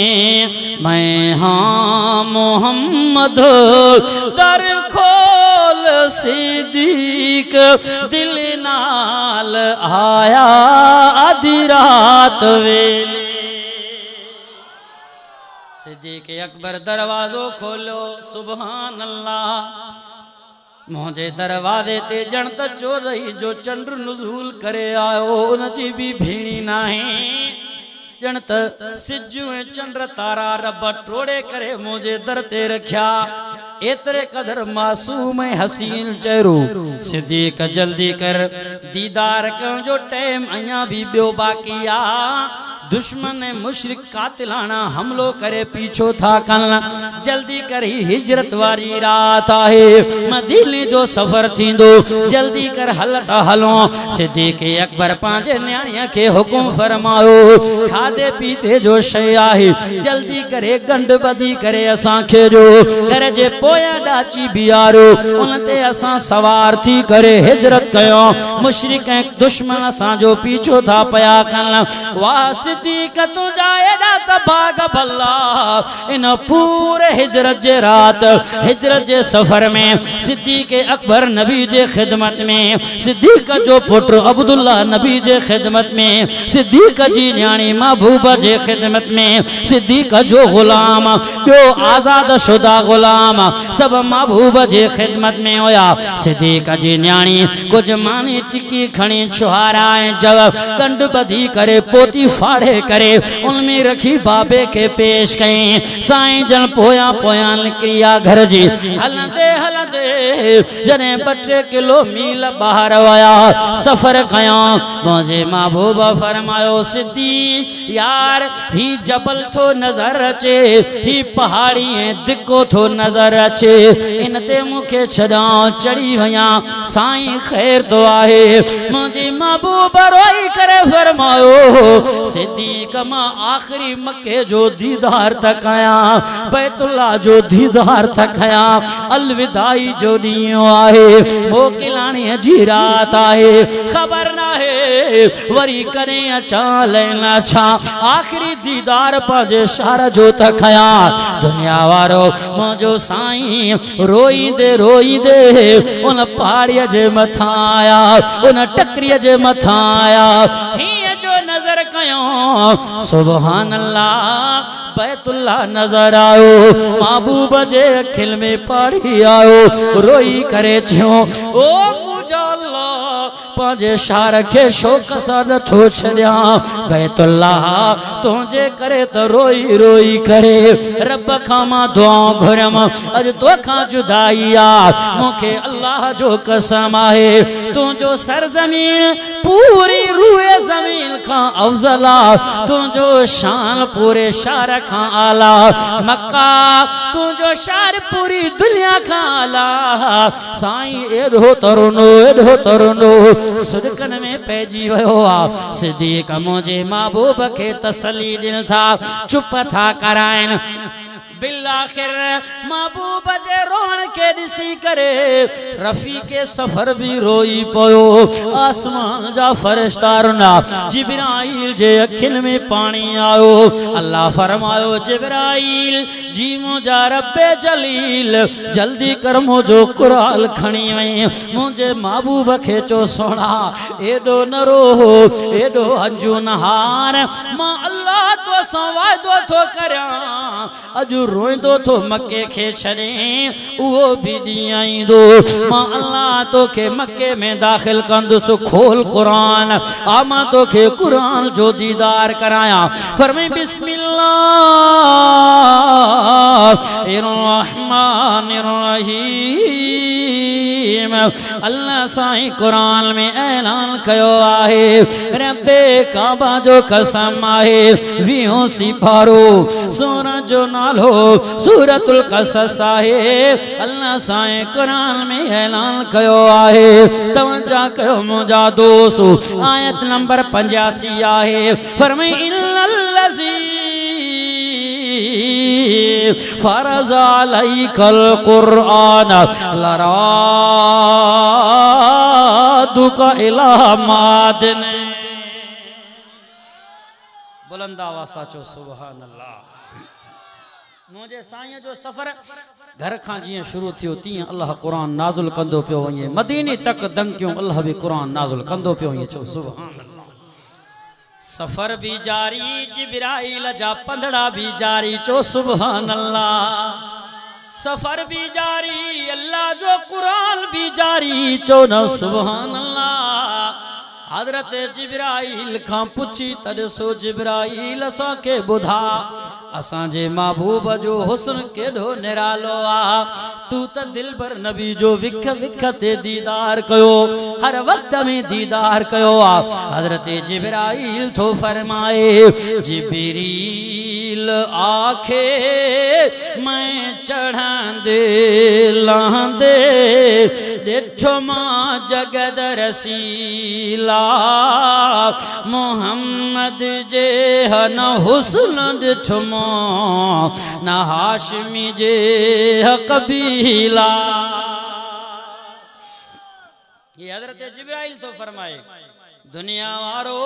मैं हाँ मोहम्मद दर खोल सिद्दीक दिल नाल आया आधी रात वेले सिद्दीक अकबर दरवाजो खोलो सुभान अल्लाह मुझे दरवाजे ते जण त चोरई जो चंद्र नुज़ूल करे आयो उन जी भी भेणी नाहे जण त सिजु ऐं चंद्र तारा रब टोड़े करे मुझे दर ते रखिया एतरे कदर मासूम ऐं हसीन चेहरो सिद्दीक जल्दी कर दीदार करण जो टाइम अञा भी ॿियो बाक़ी आ दुश्मन मुशरिक कातिलाना हमलो करे पीछो था कन जल्दी करी हिजरत वारी रात आहे मदीने जो सफर थींदो जल्दी कर हलता हलो सिद्दीक अकबर पांजे न्याणीअ के हुकुम फरमायो खादे पीते जो शय आहे जल्दी करे गंढ बधी करे असां खे जो घर जे पोया डाची बियारो उनते असां सवार थी करे हिजरत कयो मुशरिक दुश्मन असां जो पीछो था पया कन वाह सिद्दीक तुझा एडा तबाग भला इन पूरे हिजरत जे रात हिजरत जे सफर में सिद्दीक अकबर नबी जे खिदमत में सिद्दीक जो पुत्र अब्दुल्ला नबी जे खिदमत में सिद्दीक जी न्याणी महबूबा जे खिदमत में सिद्दीक जो गुलाम जो आजाद शुदा गुलाम सब महबूबा जे खिदमत में होया सिद्दीक जी न्याणी कुछ मानी टिकी खणी छुहारा जब कंड बधी करे पोती फाड़े करे उनमें रखी बाबे के पेश कई साईं जन पोया पोया निकरिया घर जी हलंदे हलंदे जने 2 किलो मील बाहर वया सफर कया मुझे महबूबा फरमायो सिद्दी यार ही जबल थो नजर अचे ही पहाड़ी दिको थो नजर अचे इनते मुखे छड़ा चढ़ी वया साईं खैर तो आहे मुझे महबूबा रोई करे फरमायो सिद्दीक मां आखिरी मक्के जो दीदार तकाया बैतुल्ला जो दीदार तकाया अलविदाई जो ॾींहुं आहे मोकिलाणी जी रात आहे खबर ना है वरी करे अचा लेना छा आखिरी दीदार पंहिंजे शहर जो तकाया दुनिया वारो मुंहिंजो साईं रोईंदे उन पहाड़ीअ जे मथां आया उन टकरीअ जे मथां आया हीअं जो नजर कयो सुभान अल्लाह बैतुल्ला नजर आयो महबूब जे अखिल में पाड़ी आयो रोई करे छो ओ मुझा अल्लाह पंहिंजे शहर के शौक़ सां नथो छॾिया बैतुल्ला तुंहिंजे करे त रोई रोई करे रब खां मां दुआऊं घुरम अॼु तोखां जुदाई आ मूंखे अल्लाह जो कसम आहे तुंहिंजो सरज़मीन पूरी रूए ज़मीन खां अफज़ल आ तुंहिंजो शान पूरे शहर खां आला मक्का तुंहिंजो शहर पूरी दुनिया खां आला साईं एॾो तरुनो सुदकन में पइजी वियो आ सिद्दीक मुंहिंजे महबूब खे तसली ॾिन था चुप था कराइनि बिलाखिर महबूब जे रोण के दिसी करे रफी के सफर भी रोई पयो आसमान जा फरिश्ता रुना जिब्राइल जे अखिन में पानी आयो अल्लाह फरमायो जिब्राइल जी मुझा रब्बे जलील जल्दी कर मुझो कुराल खणी वई मुझे महबूब के चो सोना एडो न रो एडो अंजू नहार मां अल्लाह तो सां वाइदो थो करया अजू रोईंदो थो मक्के खे छॾे उहो भी ॾींहुं ईंदो मां अल्लाह तोखे मक्के में दाख़िल कंदुसि खोल क़ुरान आ मां तोखे क़ुरान जो दीदार कराया फरमाई बिस्मिल्लाह रहमानिर रहीम अल्लाह साईं कुरान में ऐलान कयो आहे रब्बे काबा जो कसम आहे 20 सिपारो सूरत जो नालो सूरतुल कसस आहे अल्लाह साईं कुरान में ऐलान कयो आहे तवज्जो कयो मुंहिंजा दोस्त आयत नंबर 85 आहे फरमाई इन्नल्लज़ी फरज़ अलैकल कुरआन लरादुका इला मादिन बुलंद आवाज़ सां चओ सुभान अल्लाह मुझे साईं जो सफर घर खां जीअं शुरू थियो तीअं अल्लाह कुरान नाज़िल कंदो पियो वञे मदीने तक दंकियूं अल्लाह भी कुरान नाज़िल कंदो पियो वञे चओ सुभान अल्लाह सफर भी जारी जिब्राइल जा पंधड़ा भी जारी चो सुभान अल्लाह सफर भी जारी अल्लाह जो कुरान भी जारी चो न सुभान अल्लाह हजरत जिब्राइल खां पुछी तॾसो जिब्राइल असां के बुधा असां जे महबूब जो हुस्न केॾो निरालो आ तू त दिलबर नबी जो विख विख ते दीदार कयो हर वक्त में दीदार कयो आ हजरत जिब्राइल थो फरमाए जिब्रील आखे मैं चढ़ांदे लहंदे दिठो मां जगद रसीला मोहम्मद जे हन हुस्न दिठो मां न हाशमी जे कबीला। ये हजरत जिब्राइल तो फरमाए दुनिया वारो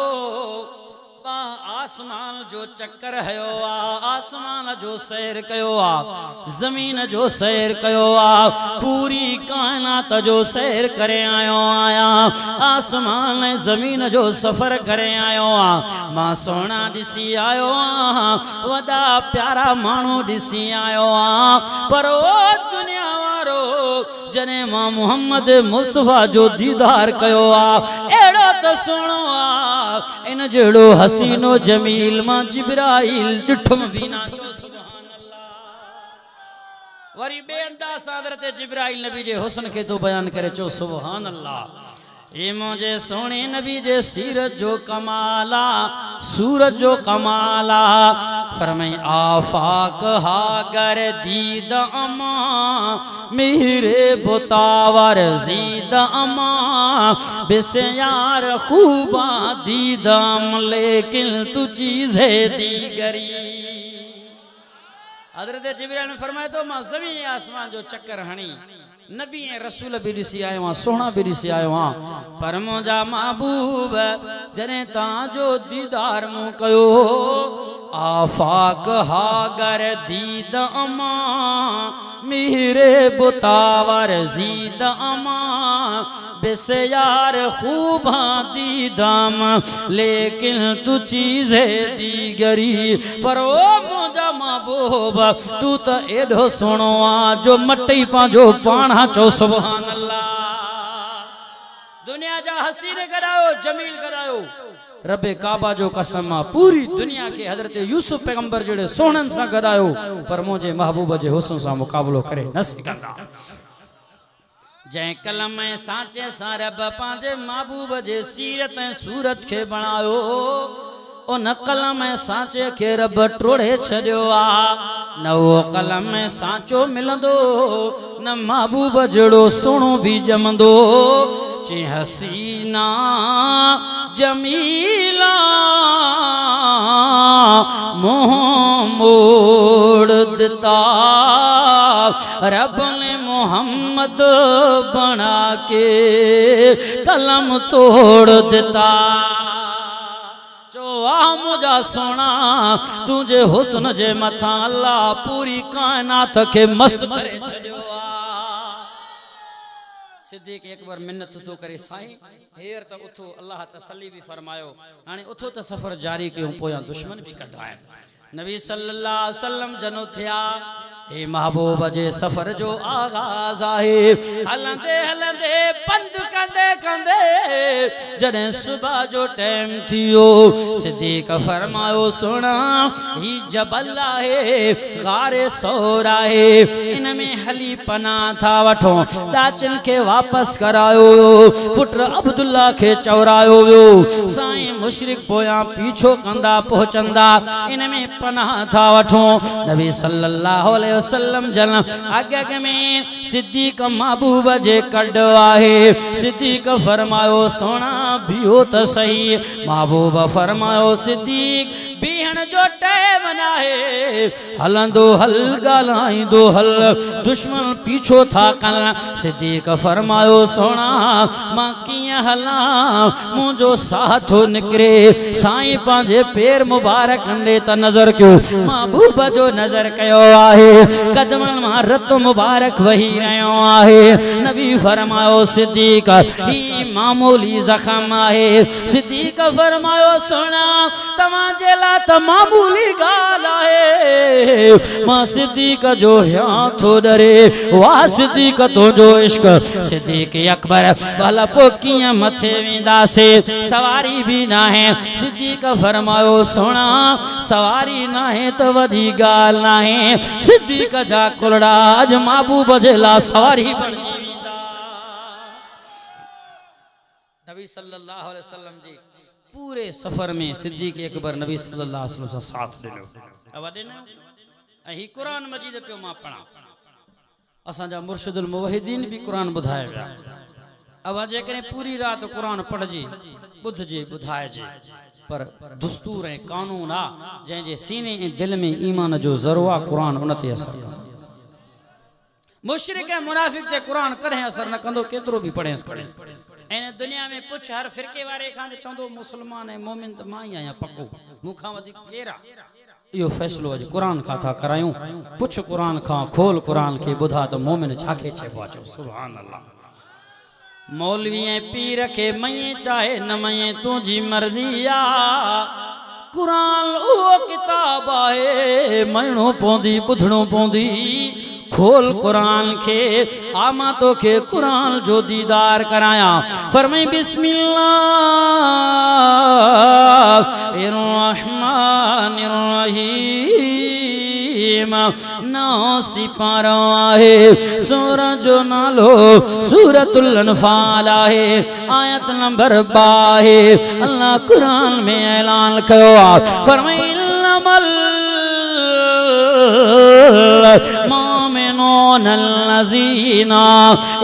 आसमान जो चक्कर हयो आ, आसमान जो सैर कयो आ, जमीन जो सैर कयो आ, पूरी कायनात जो सैर करे आयो आया, आसमान जमीन जो सफर करे आयो आ, मां सोना दिसी आयो आ, वदा प्यारा मानू दिसी आयो आ, पर ओ दुनिया वारो जने मां मोहम्मद मुस्तफा जो दीदार कयो आ, एड़ो तो सुनो आ इन जेड़ो हसीनो जमील मां जिब्राइल दिठम भी ना चो सुभान अल्लाह। वरी बेअंदाज़ हज़रत जिब्राइल नबी जे हुस्न के तो बयान करे चो सुभान अल्लाह। ये मुझे सोने नबी जे सीरत जो कमाला, सूरत जो कमाला, फरमाई आफाक हागर दीद अमा मेरे बुतावर जीद अमा बिसे यार खूबा दीदम लेकिन तू चीज़े दीगरी। हज़रत जिब्राइल ने फरमाया तो मां ज़मीन आसमान जो चक्कर हणी नबी रसूल भी ॾिसी आयो आहियां, सोना भी ॾिसी आयो आहियां, पर मुंहिंजा महबूब जॾहिं तव्हांजो दीदार मूं कयो आफाक हागर दीद अमा मेरे बुतावर जीद अमा बिसे यार खूबा दीदाम लेकिन तू चीज़े दीगरी। पर ओ मुंहिंजा महबूब तू तो एडो सोनो आ जो मटई पांजो पाण चो सुभान अल्लाह। दुनिया जा हसीन करायो जमील करायो रबे काबा जो कसम पूरी दुनिया के हजरत यूसुफ पैगंबर जेड़े सोहनन सा गदायो पर मुझे महबूब जे हुस्न सा मुकाबलो करे न सघंदा। जै कलम साचे सा रब पांजे महबूब जे सीरत सूरत के बनायो उन कलम साचे के रब टोड़े छड़ियो आ, न वो कलम साचो मिलंदो न महबूब जड़ो सोनो भी जमंदो। चे हसीना जमीला मोह मोड़ दिता रब ने मोहम्मद बना के कलम तोड़ दिता। वाह मुझा सोना तुझे हुस्न जे मथा अल्लाह पूरी कायनात के मस्त करे छड़ियो आ। सिद्दीक एक बार मिन्नत तो करे साईं हेर त उथो अल्लाह तसल्ली भी फरमायो हाने उथो त सफर जारी कयो पोया दुश्मन भी कढाए। नबी सल्लल्लाहु अलैहि वसल्लम जनो थिया हे महबूब जे सफर जो आगाज आहे हलंदे हलंदे पंध कंदे कंदे जने सुबह जो टाइम थियो सिद्दीक फरमायो सुना ही जबल आहे गारे सौर आहे इन में हली पना था वठो दाचन के वापस करायो पुत्र अब्दुल्ला के चौरायो वियो साईं मुशरिक पोया पीछो कंदा पहुंचंदा इन में पना था वठो। नबी सल्लल्लाहु अलैहि वसल्लम जन आगे में सिद्दीक महबूब जे कड आहे सिद्दीक फरमायो सोना बियो त सही महबूब फरमायो सिद्दीक बीहण जो टाइम ना है हलंदो हल गालाइंदो हल दुश्मन पीछो था कल। सिद्दीक फरमायो सोना मां कियां हला मुंजो साथो निकरे साईं पांजे पैर मुबारक ने त नजर क्यों महबूब जो नजर कयो आहे कदमन मां रत मुबारक वही रहो आहे। नबी फरमायो सिद्दीक ही मामूली जख्म आहे सिद्दीक फरमायो सोना तमा जे ला त मामूली गाल आहे मां सिद्दीक जो हाथो डरे वाह सिद्दीक तो जो इश्क सिद्दीक अकबर भला पो कियां मथे वेंदा से सवारी भी ना है सिद्दीक फरमायो सोना सवारी ना है तो वधी गाल ना है सिद्दीक जा कुलड़ा अज महबूब जे ला सवारी बन वेंदा। नबी सल्लल्लाहु अलैहि वसल्लम जी पूरे सफर में सिद्दीक अकबर नबी सल्लल्लाहु अलैहि वसल्लम साथ दिनो अब देना अही कुरान मजीद पे मां पढ़ा असांजा मुर्शिदुल मुवहिदीन भी कुरान बुधाए विया। अब जेकॾहिं पूरी रात कुरान पढ़जे बुधजे बुधाइजे पर दुस्तूर ऐं कानून आ जंहिंजे सीने ऐं दिल में ईमान जो ज़रो आहे कुरान उन ते असर कंदो। मुशरिक ऐं मुनाफिक ते कुरान कॾहिं असर न कंदो केतिरो बि पढ़ेसि करे। ऐं दुनिया में पुछ हर फिरके वारे खां त चवंदो मुस्लमान ऐं मोमिन त मां ई आहियां पको मूंखां वधीक केरु आहे। इहो फ़ैसिलो अॼु क़ुरान खां था करायूं। पुछ क़ुरान खां खोल क़ुरान खे ॿुधा त मोमिन छाखे चइबो आहे। चओ सुभान अल्लाह। मौलवी ऐं पीर खे मये चाहे न मये तुंहिंजी मर्ज़ी आहे। क़ुरान उहो किताब आहे मञणो पवंदी ॿुधणो पवंदी। खोल क़ुरान के आमा तो के क़ुरान जो दीदार कराया। फरमाई बिस्मिल्लाहिर्रहमानिर्रहीम। नासी पारा है सूरज जो नालो सूरतुल अनफाल है आयत नंबर 12 है। अल्लाह कुरान में ऐलान कयो आ। फरमाई मोमिनून अल्लज़ीना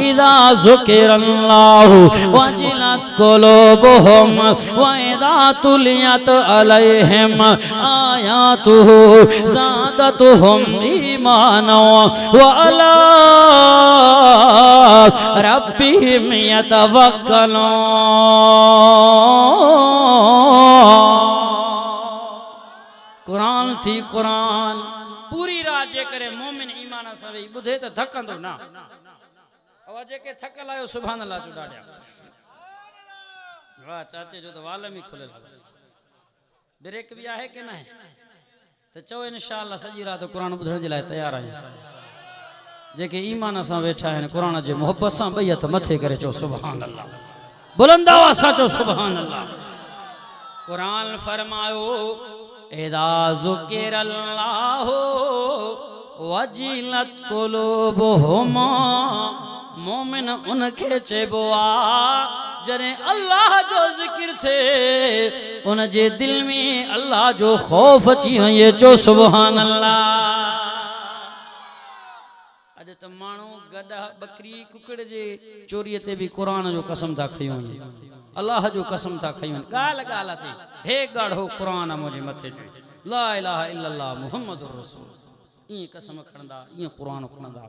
इज़ा ज़ुकिरल्लाहु वजिलत क़ुलूबुहुम व इज़ा तुलियत अलैहिम आयातुहु ज़ादतुहुम ईमाना व अला रब्बिहिम यतवक्कलून। कुरान थी कुरान पूरी रात जे करे मोमिन ईमान सां वेही ॿुधे त थकंदो ना। और जेके थकल आयो सुभान अल्लाह जो ॾाढा वाह चाचे जो तो वालम ही खुलियल बस ब्रेक भी आहे कि न आहे त चओ इंशाअल्लाह सॼी रात कुरान ॿुधण जे लाइ तयार आहियूं। जेके ईमान सां वेठा आहिनि कुरान जे मोहब्बत सां ॿई हथ मथे करे चओ सुभान अल्लाह। बुलंद आवाज़ सां चओ सुभान अल्लाह। कुरान फरमायो इज़ा ज़ुकिरल्लाहु वजिलत क़ुलूबुहुम। मोमिन उनखे चइबो आहे जॾहिं अल्लाह जो ज़िक्र थे उन जे दिल में अल्लाह जो ख़ौफ अची वञे। चओ सुभान अल्लाह। अॼु त माण्हू गॾा बकरी कुकड़ जे चोरीअ ते बि क़ुरान जो कसम था खयूं वञनि अल्लाह जो कसम था खयूं वञनि। ॻाल्हि ॻाल्हि ते हे ॻाढ़ो क़ुरान मुंहिंजे मथे ते ला इलाहा इल्लल्लाह मुहम्मदुर रसूल ईअं कसम खणंदा ईअं क़ुरान खणंदा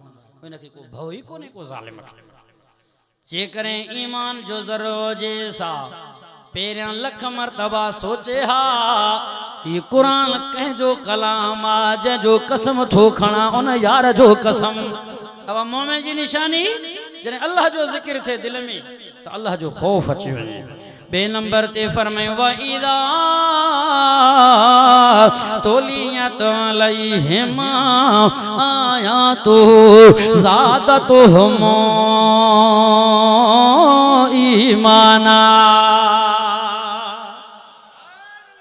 हिनखे को भउ ई कोन्हे को ज़ालिम खे। जेकॾहिं ईमान जो ज़रो हुजे सा पहिरियां लख मरतबा सोचे हा ये क़ुरान कंहिंजो कलाम आहे जंहिंजो कसम थो खणा उन यार जो कसम। अब मोमिन जी निशानी जॾहिं अल्लाह जो ज़िक्र थे दिल में तो अल्लाह जो ख़ौफ अची वञे। बे नंबर ते फरमायो व इज़ा तुलियत अलैहिम आयातुहु ज़ादतुहुम ईमाना।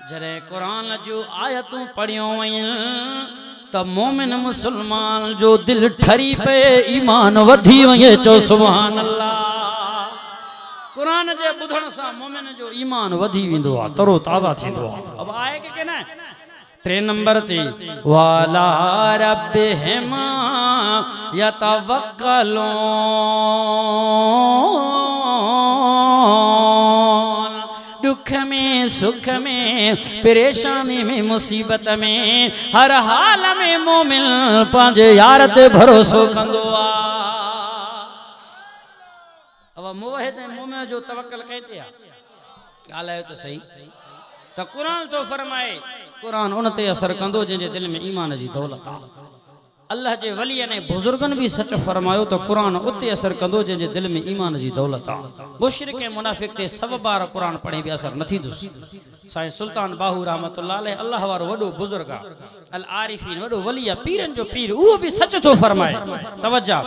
जॾहिं क़ुरान जो आयतूं पढ़ियूं वयूं त मोमिन मुसलमान जो दिल ठरी पे ईमान वधी वञे। चो सुभान अल्लाह। कुरान जे ॿुधण सां मोमिन जो ईमान वधी वेंदो आहे तरो ताज़ा थींदो आहे। अब आहे कि न 3 नंबर ते वाला रब्बिहिम यतवक्कलून। दुख में सुख में परेशानी में मुसीबत में हर हाल में मोमिन पंहिंजे यार ते भरोसो कंदो आहे। अब मुवहिद मोमिन जो तवक्कल कहते हैं ॻाल्हायो तो सही त कुरान तो फरमाए कुरान उन ते असर कंदो जंहिंजे दिल में ईमान जी दौलत आहे। अल्लाह जे वली ने बुजुर्गन भी सच फरमायो तो कुरान उते असर कंदो जंहिंजे दिल में ईमान जी दौलत आहे। मुशरिक ऐं मुनाफिक ते सब बार कुरान पढ़े भी असर न थींदुसि। साईं सुल्तान बाहू रहमतुल्लाह अलैह अल्लाह वारो वॾो बुजुर्ग आहे अल आरिफीन वॾो वली आहे पीरन जो पीर उहो भी सच तो फरमाए। तवज्जो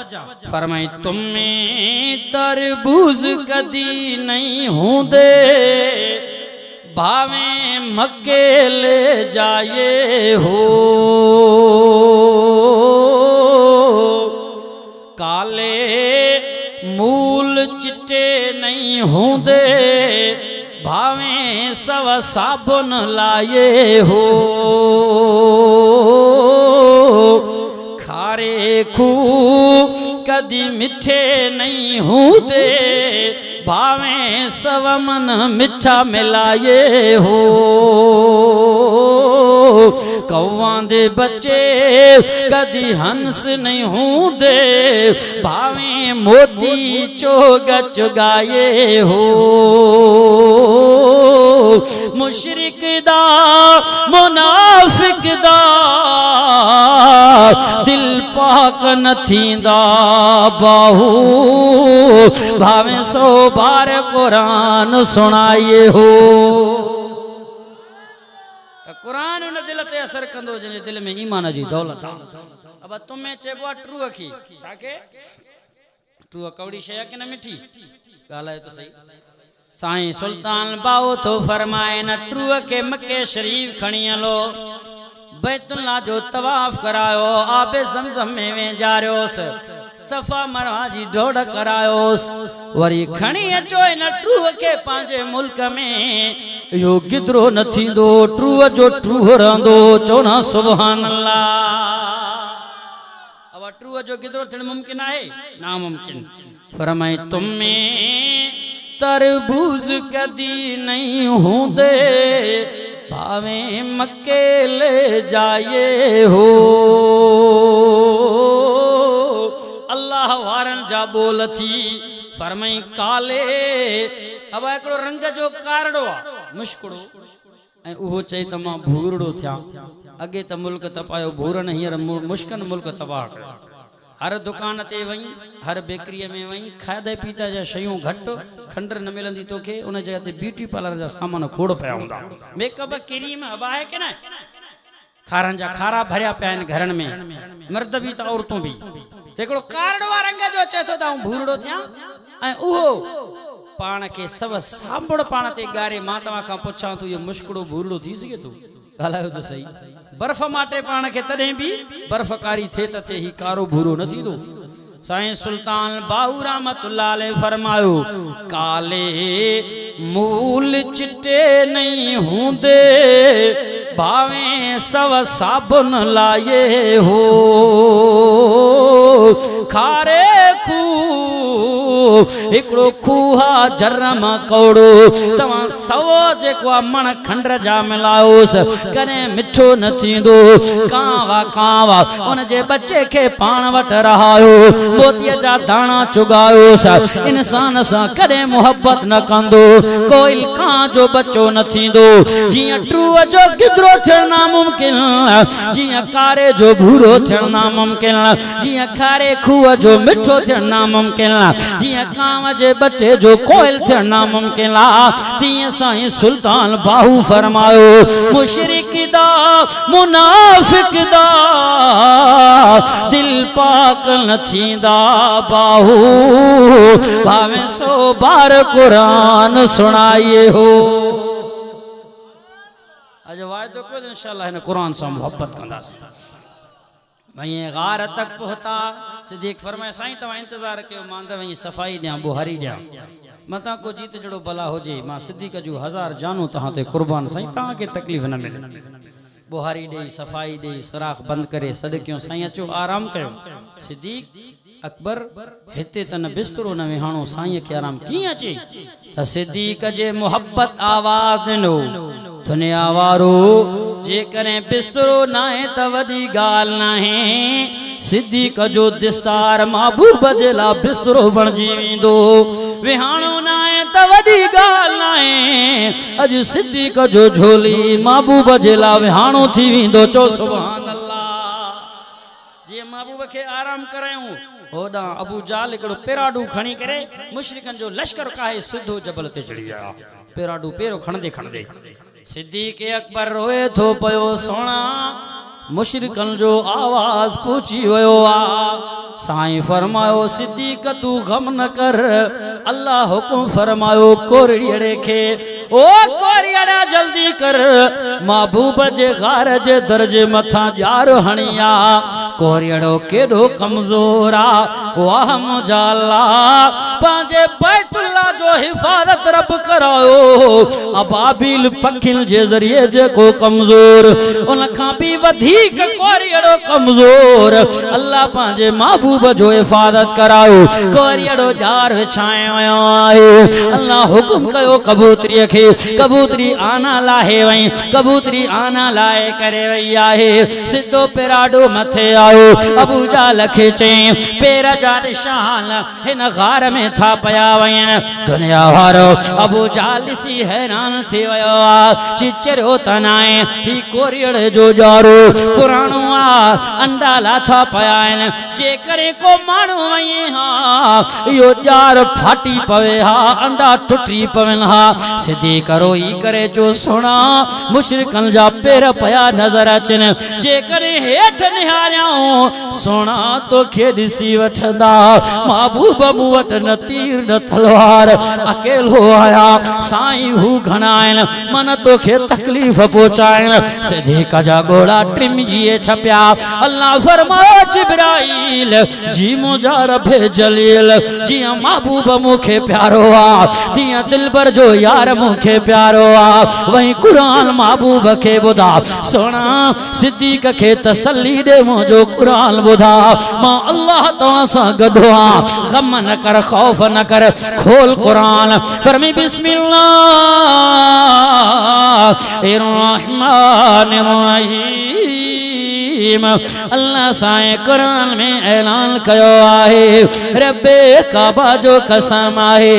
फरमाई तुम्हें तरबूज कदी नहीं होंदे भावे मक्के ले जाए हो काले मूल चिट्टे नहीं होंदे भावे सव साबुन लाए हो खारे खू कदी मिठे नहीं हूंदे भावें सव मन मिठा मिलाए हो कौवां दे बच्चे कदी हंस नहीं हूंदे भावें मोती चोग चुगाए हो मुशरिक दा मुनाफिक दा दिल पाक न थींदा बाहू भावें 100 बार कुरान सुनाए हो कुरान उन दिल ते असर कंदो जंहिंजे दिल में ईमान जी दौलत आहे अब तुम्हें चइबो आहे ट्रूह की छाके ट्रूह कवड़ी शइ कि न मिठी ॻाल्हायो त सही साईं सुल्तान बाऊ तो फरमाए न ट्रूह के मक्के शरीफ खणी हलो बैतुल्ला जो तवाफ करायो आबे ज़मज़म में वे जारियोस सफा मरवा जी ढोड़ करायोस वरी खणी अचो इन ट्रूह के पांजे मुल्क में यो गिदरो न थींदो ट्रूह जो ट्रूह रहंदो चोना सुभान अल्लाह अब ट्रूह जो गिदरो थियण मुमकिन आहे नामुमकिन फरमाए तुम में तरबूज कदी नहीं होंदे भावे मक्के ले जाए हो अल्लाह वारन जा बोल थी फरमाई काले अब एकड़ो रंग जो कारड़ो मुश्किलो ऐं उहो चई त मां भूरड़ो थिया अगे त मुल्क तपायो भूरन हींअर मुश्किल मुल्क तबाह कयो हर दुकान ते वही हर बेकरी में वही खाधे पीते जा शयूं घट खंडर न मिलंदी तोखे उन जगह ते ब्यूटी पार्लर जा सामान खोड़ पिया हूंदा मेकअप क्रीम हवा है कि न खारन जा खारा भरिया पिया आहिनि घरनि में मर्द भी त औरतूं भी हिकिड़ो कारड़ो रंग जो अचे थो त भूरड़ो थिया ऐं उहो पाण के सब साबुण पाण ते ॻारे मां तव्हां खां पुछां तूं इहो मुश्किलो भूरड़ो थी सघे थो ॻाल्हायो त सही बर्फ माटे पाण के तॾहिं बि बर्फकारी थिए त ते ही कारो भूरो न थींदो साईं सुल्तान बाहू रहमतुल्लाह अलैह फरमायो काले मूल चिट्टे नहीं होंदे भावें सव साबुन लाए हो खारे खू एकड़ो खूहा जरम कौड़ो तवां सवो जेको मण खंडर जा मिलायोस कने मिठो न थींदो कावा कावा उन जे बच्चे के पाण वट रहायो मोतीअ जा दाणा चुगायोस इंसान सा कदे मोहब्बत न कंदो कोइल खां जो बच्चो न थींदो जियां ट्रूह जो गिदरो थियण नामुमकिन जियां कारे जो भूरो थियण नामुमकिन जियां खारे खूह जो मिठो थियण नामुमकिन जियां कांव जे बच्चे जो कोइल थियण नामुमकिन तीअं साईं सुल्तान बाहू फरमायो मुशरिक दा मुनाफिक दा दिल पाक न थींदा बाहू भावें 100 बार कुरान सुनाए हो अज वायदो को इंशाअल्लाह इन कुरान से मोहब्बत कंदासीं वही गार तक पहुता सिद्दीक फरमाए साईं तव्हां इंतजार कयो मां अंदर वही सफ़ाई ॾियां बुहारी ॾियां मतां को जीत जड़ो भला हुजे मां सिद्दीक जो 1000 जानू तहां ते कुर्बान साईं तहां के तकलीफ न मिले बुहारी ॾेई सफ़ाई ॾेई सराख बंद करे सॾ कयो साईं अचो आराम कयो सिद्दीक अकबर हिते त न बिस्तरो न विहाणो साईं के आराम कीअं अचे त सिद्दीक जे मोहब्बत आवाज़ ॾिनो दुनिया वारो जेकरे बिस्तरो नाहे त वॾी ॻाल्हि नाहे सिद्दीक जो दिस्तार महबूब जे लाइ बिस्तरो बणिजी वेंदो विहाणो नाहे त वॾी ॻाल्हि नाहे अॼु सिद्दीक जो झोली महबूब जे लाइ विहाणो थी वेंदो चो सुभान अल्लाह जीअं महबूब खे आराम करायूं होॾां अबू जाल हिकिड़ो पेराडू खणी करे मुशरिकनि जो लश्कर काहे सिधो जबल ते चढ़ी विया पेराडू पेरो खणंदे खणंदे सिद्दीक अकबर रोए थो पयो सोना मुशरिकन जो आवाज पूछी वयो आ साईं फरमायो सिद्दीक तू गम न कर अल्लाह हुकुम फरमायो कोरड़ीअड़े के ओ कोरियड़ा जल्दी कर महबूब जे गार जे दर्जे मथा जार हणिया कोरियड़ो केडो कमजोर आ वाह मुझा अल्लाह पांजे बैतुल्ला जो हिफाजत रब करायो अबाबिल पखिन जे जरिए जे को कमजोर उन खां भी वधिक कोरियड़ो कमजोर अल्लाह पांजे महबूब जो हिफाजत करायो कोरियड़ो जार विछायो आहे अल्लाह हुकुम कयो कबूतरी खे कबूतरी आना लाहे वई कबूतरी आना लाए करे वई आहे सिद्धो पेराडो मथे आयो अबू जाल खे चई पेर जा निशान हिन गार में था पया वइन दुनिया वारो अबू जाल सी हैरान थी वयो आ चिचरो तनाए ही कोरियड़ जो जारो पुराणो आ अंडा लाथा पया आहिनि जे करे को माण्हू वई हा यो जार फाटी पवे हा अंडा टुटी पवन हा सिधी करो ई करे जो सुना मुशरिकन जा पेर पया नजर अचन जे करे हेठ निहारियाऊं सोना तो खे दिसी वठदा महबूब मूं वट न तीर न तलवार अकेलो आया साईं हु घणा आहिनि मन तो खे तकलीफ़ पहुचाइण सिधी कजा गोड़ा टिम जी छपिया अल्लाह फरमायो जिब्राइल जी मुंहिंजा रब जलील जियां महबूब मूंखे प्यारो आ तियां दिलबर जो यार मूंखे प्यारो आ वही कुरान महबूब खे ॿुधा सोना सिद्दीक़ खे तसल्ली दे मुंहिंजो कुरान ॿुधा मां अल्लाह तव्हां सां गॾु आहियां गम न कर खौफ न कर खोल कुरान फरमी बिस्मिल्लाहिर रहमानिर रहीम अल्लाह साए कुरान में ऐलान कयो आहे रब्बे काबा जो कसम आहे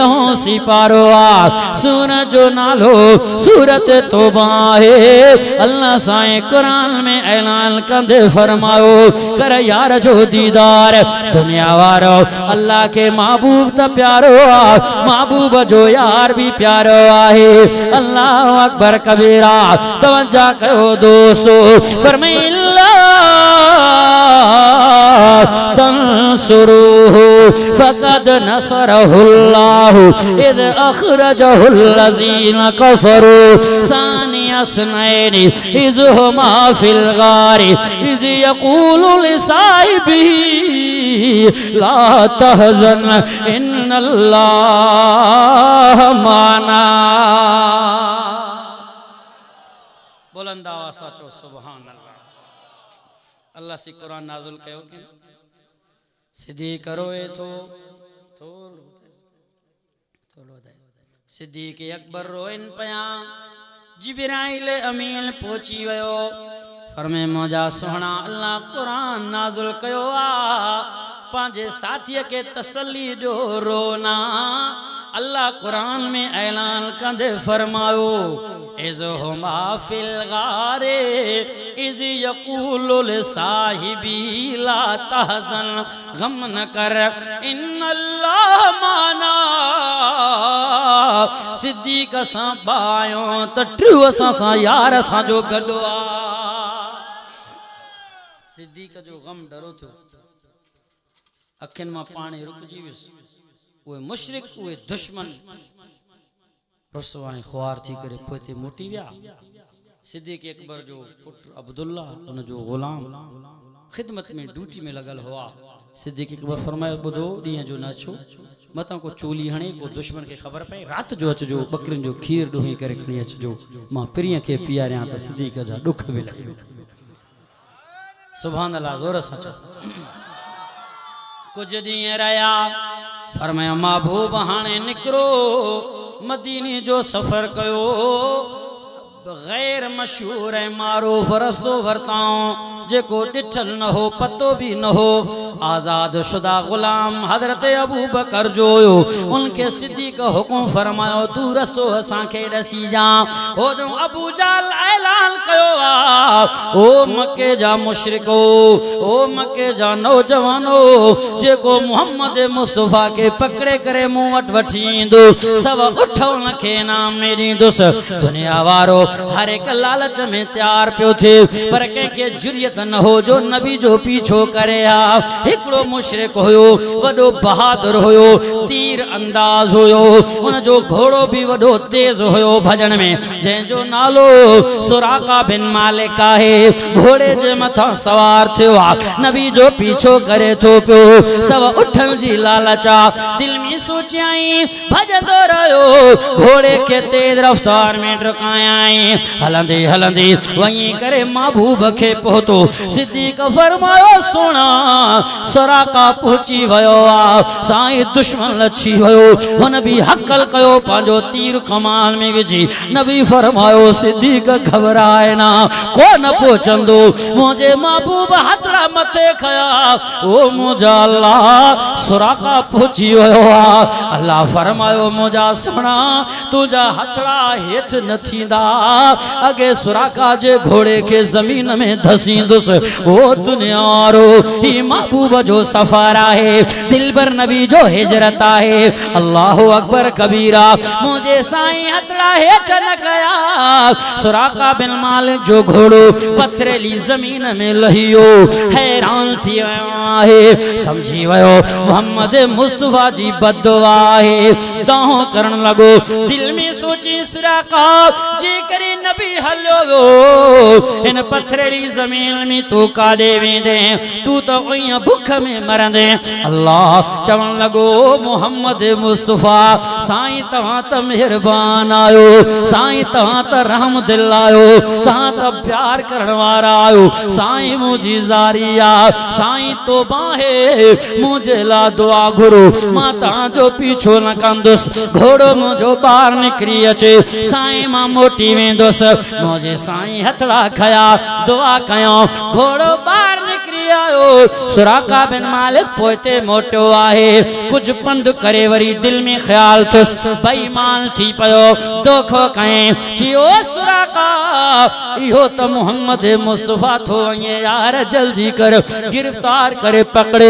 ॾहों सिपारो आ सूरत जो नालो सूरत तौबा आहे अल्लाह साए कुरान में ऐलान कंदे फरमायो कर यार जो दीदार दुनिया वारो अल्लाह के महबूब त प्यारो आ महबूब जो यार भी प्यारो आहे अल्लाह अकबर कबीरा तवज्जो कयो दोस्तो फरमाइल्ला तंसुरूहु फकद नसरहुल्लाहु इद अखरजहुल्लज़ीना कफरू सानिया स्नैनि इज़ हुमा फिल गारि इज़ यक़ूलु लिसाहिबिही ला तहज़न इन्नल्लाह माना बुलंद आवाज़ साचो सुभान अल्लाह अल्लाह से कुरान नाज़िल कयो कि सिद्धी करो ए तो सिद्दीक़ अकबर रोइन पया जिब्राइल अमीन पहुंची वयो फरमे मुंहिंजा सोहणा अल्लाह कुरान नाज़िल कयो आ पांजे साथीअ के तसल्ली दो रोना अल्लाह कुरान में ऐलान कंदे फरमायो इज़ हुमा फिल गारे इज़ यक़ूलु लिसाहिबी ला तहज़न गम न कर इन्नल्लाह माना सिद्दीक़ सां बायो त ट्रियो सां यार सां जो गॾु आ सिद्दीक़ जो गम डरो थियो अखिन मां पाणी रुकजी वियुसि उहे मुशरिक उहे दुश्मन रुसवाई ख्वार थी करे पोते मोटी विया सिद्दीक़ अकबर जो पुत्र अब्दुल्ला उन जो गुलाम खिदमत में ड्यूटी में लगल हुआ सिद्दीक़ अकबर फरमायो ॿुधो ॾींहं जो न अचो मतां को चोली हणे को दुश्मन के खबर पए रात जो अचजो बकरिन जो खीर ॾोही करे खणी अचजो मां पिरीअ खे पीआरियां त सिद्दीक़ जा ॾुख बि लॻे सुभान अल्लाह ज़ोर सां चओ कुछ ॾींहं रहिया फरमाया महबूब हाणे निकिरो मदीने जो सफ़र कयो गैर मशहूर है मारूफ रस्तो वरताओ जेको ॾिठल न हो पतो भी न हो आज़ाद शुदा गुलाम हज़रत अबू बकर जो हुयो उनके सिद्दीक़ हुकुम फरमायो तू रस्तो असांखे ॾसी जा ओॾो अबू जाल ऐलान कयो आ ओ मके जा मुशरिको ओ मके जा नौजवानो जेको मोहम्मद मुस्तफा के पकड़े करे मूं वटि वठी ईंदो सव उठ उनखे इनाम में ॾींदुसि दुनिया वारो हर एक लालच में तैयार पियो थे पर कंहिंखे जुरियत हकीकत न हो जो नबी जो पीछो करे आ। हिकड़ो मुशरिक हुयो, वडो बहादुर हुयो, तीर अंदाज हुयो, उन जो घोड़ो भी वडो तेज हुयो भजन में, जंहिंजो नालो सुराका बिन मालिक आहे। घोड़े जे मथा सवार थियो आ, नबी जो पीछो करे थो पियो। सब उठण जी लालचा दिल में सोचियाई, भजंदो रहियो, घोड़े के तेज रफ्तार में डुकायाई। हलंदे हलंदे वही करे महबूब खे पहुतो। सिद्दीक फरमायो सोना सुराका पहुंची वयो आ, साईं दुश्मन लची वयो। हुन भी हकल कयो पांजो तीर कमान में विझी। नबी फरमायो सिद्दीक घबराए ना, कोन पहुंचंदो, मुझे महबूब हथड़ा मथे खया। ओ मुझा अल्लाह सुराका पहुंची वयो आ। अल्लाह फरमायो मुझा सोना तुझा हथड़ा हेठ न थींदा, अगे सुराका जे घोड़े के जमीन में धसींदुस। ओ दुनिया वारो ही महबूब जो सफर आहे, दिलबर नबी जो हिजरत आहे। अल्लाह अकबर कबीरा, मुझे साईं हथड़ा हेठ न कया। सुराका बिन मालिक जो घोड़ो पथरेली जमीन में लहियो, हैरान थी वयो आहे, समझी वयो मोहम्मद मुस्तफा जी बददुआ आहे। दाहो करण लगो, दिल में सोची सुराका जी करे नबी हलो इन पथरेली जमीन में तू कादे वेंदे, तू तो उइया भूख में मरंदे। अल्लाह चवण लगो मोहम्मद मुस्तफा साईं तव्हां त मेहरबान आयो, साईं तव्हां त रहम दिल आयो, तव्हां त प्यार करण वारा आयो। साईं मुझी ज़ारी आ, साईं तो बाहे मुझे ला दुआ घुरो, मां तव्हां जो पीछो न कंदुस। घोड़ो मुझो बाहर निकरी अचे, साईं मां मोटी वेंदुस। मुझे साईं हथड़ा खया, दुआ कयो, घोड़ो बाहर निकरी आयो। सुराका बिन मालिक पोइते मोटो आहे। कुछ पंध करे वरी दिल में ख्याल थुस, बेईमान थी पयो, दोखो कहें जियो सुराका इहो त मोहम्मद मुस्तफा थो वञे, यार जल्दी कर, गिरफ्तार करे पकड़े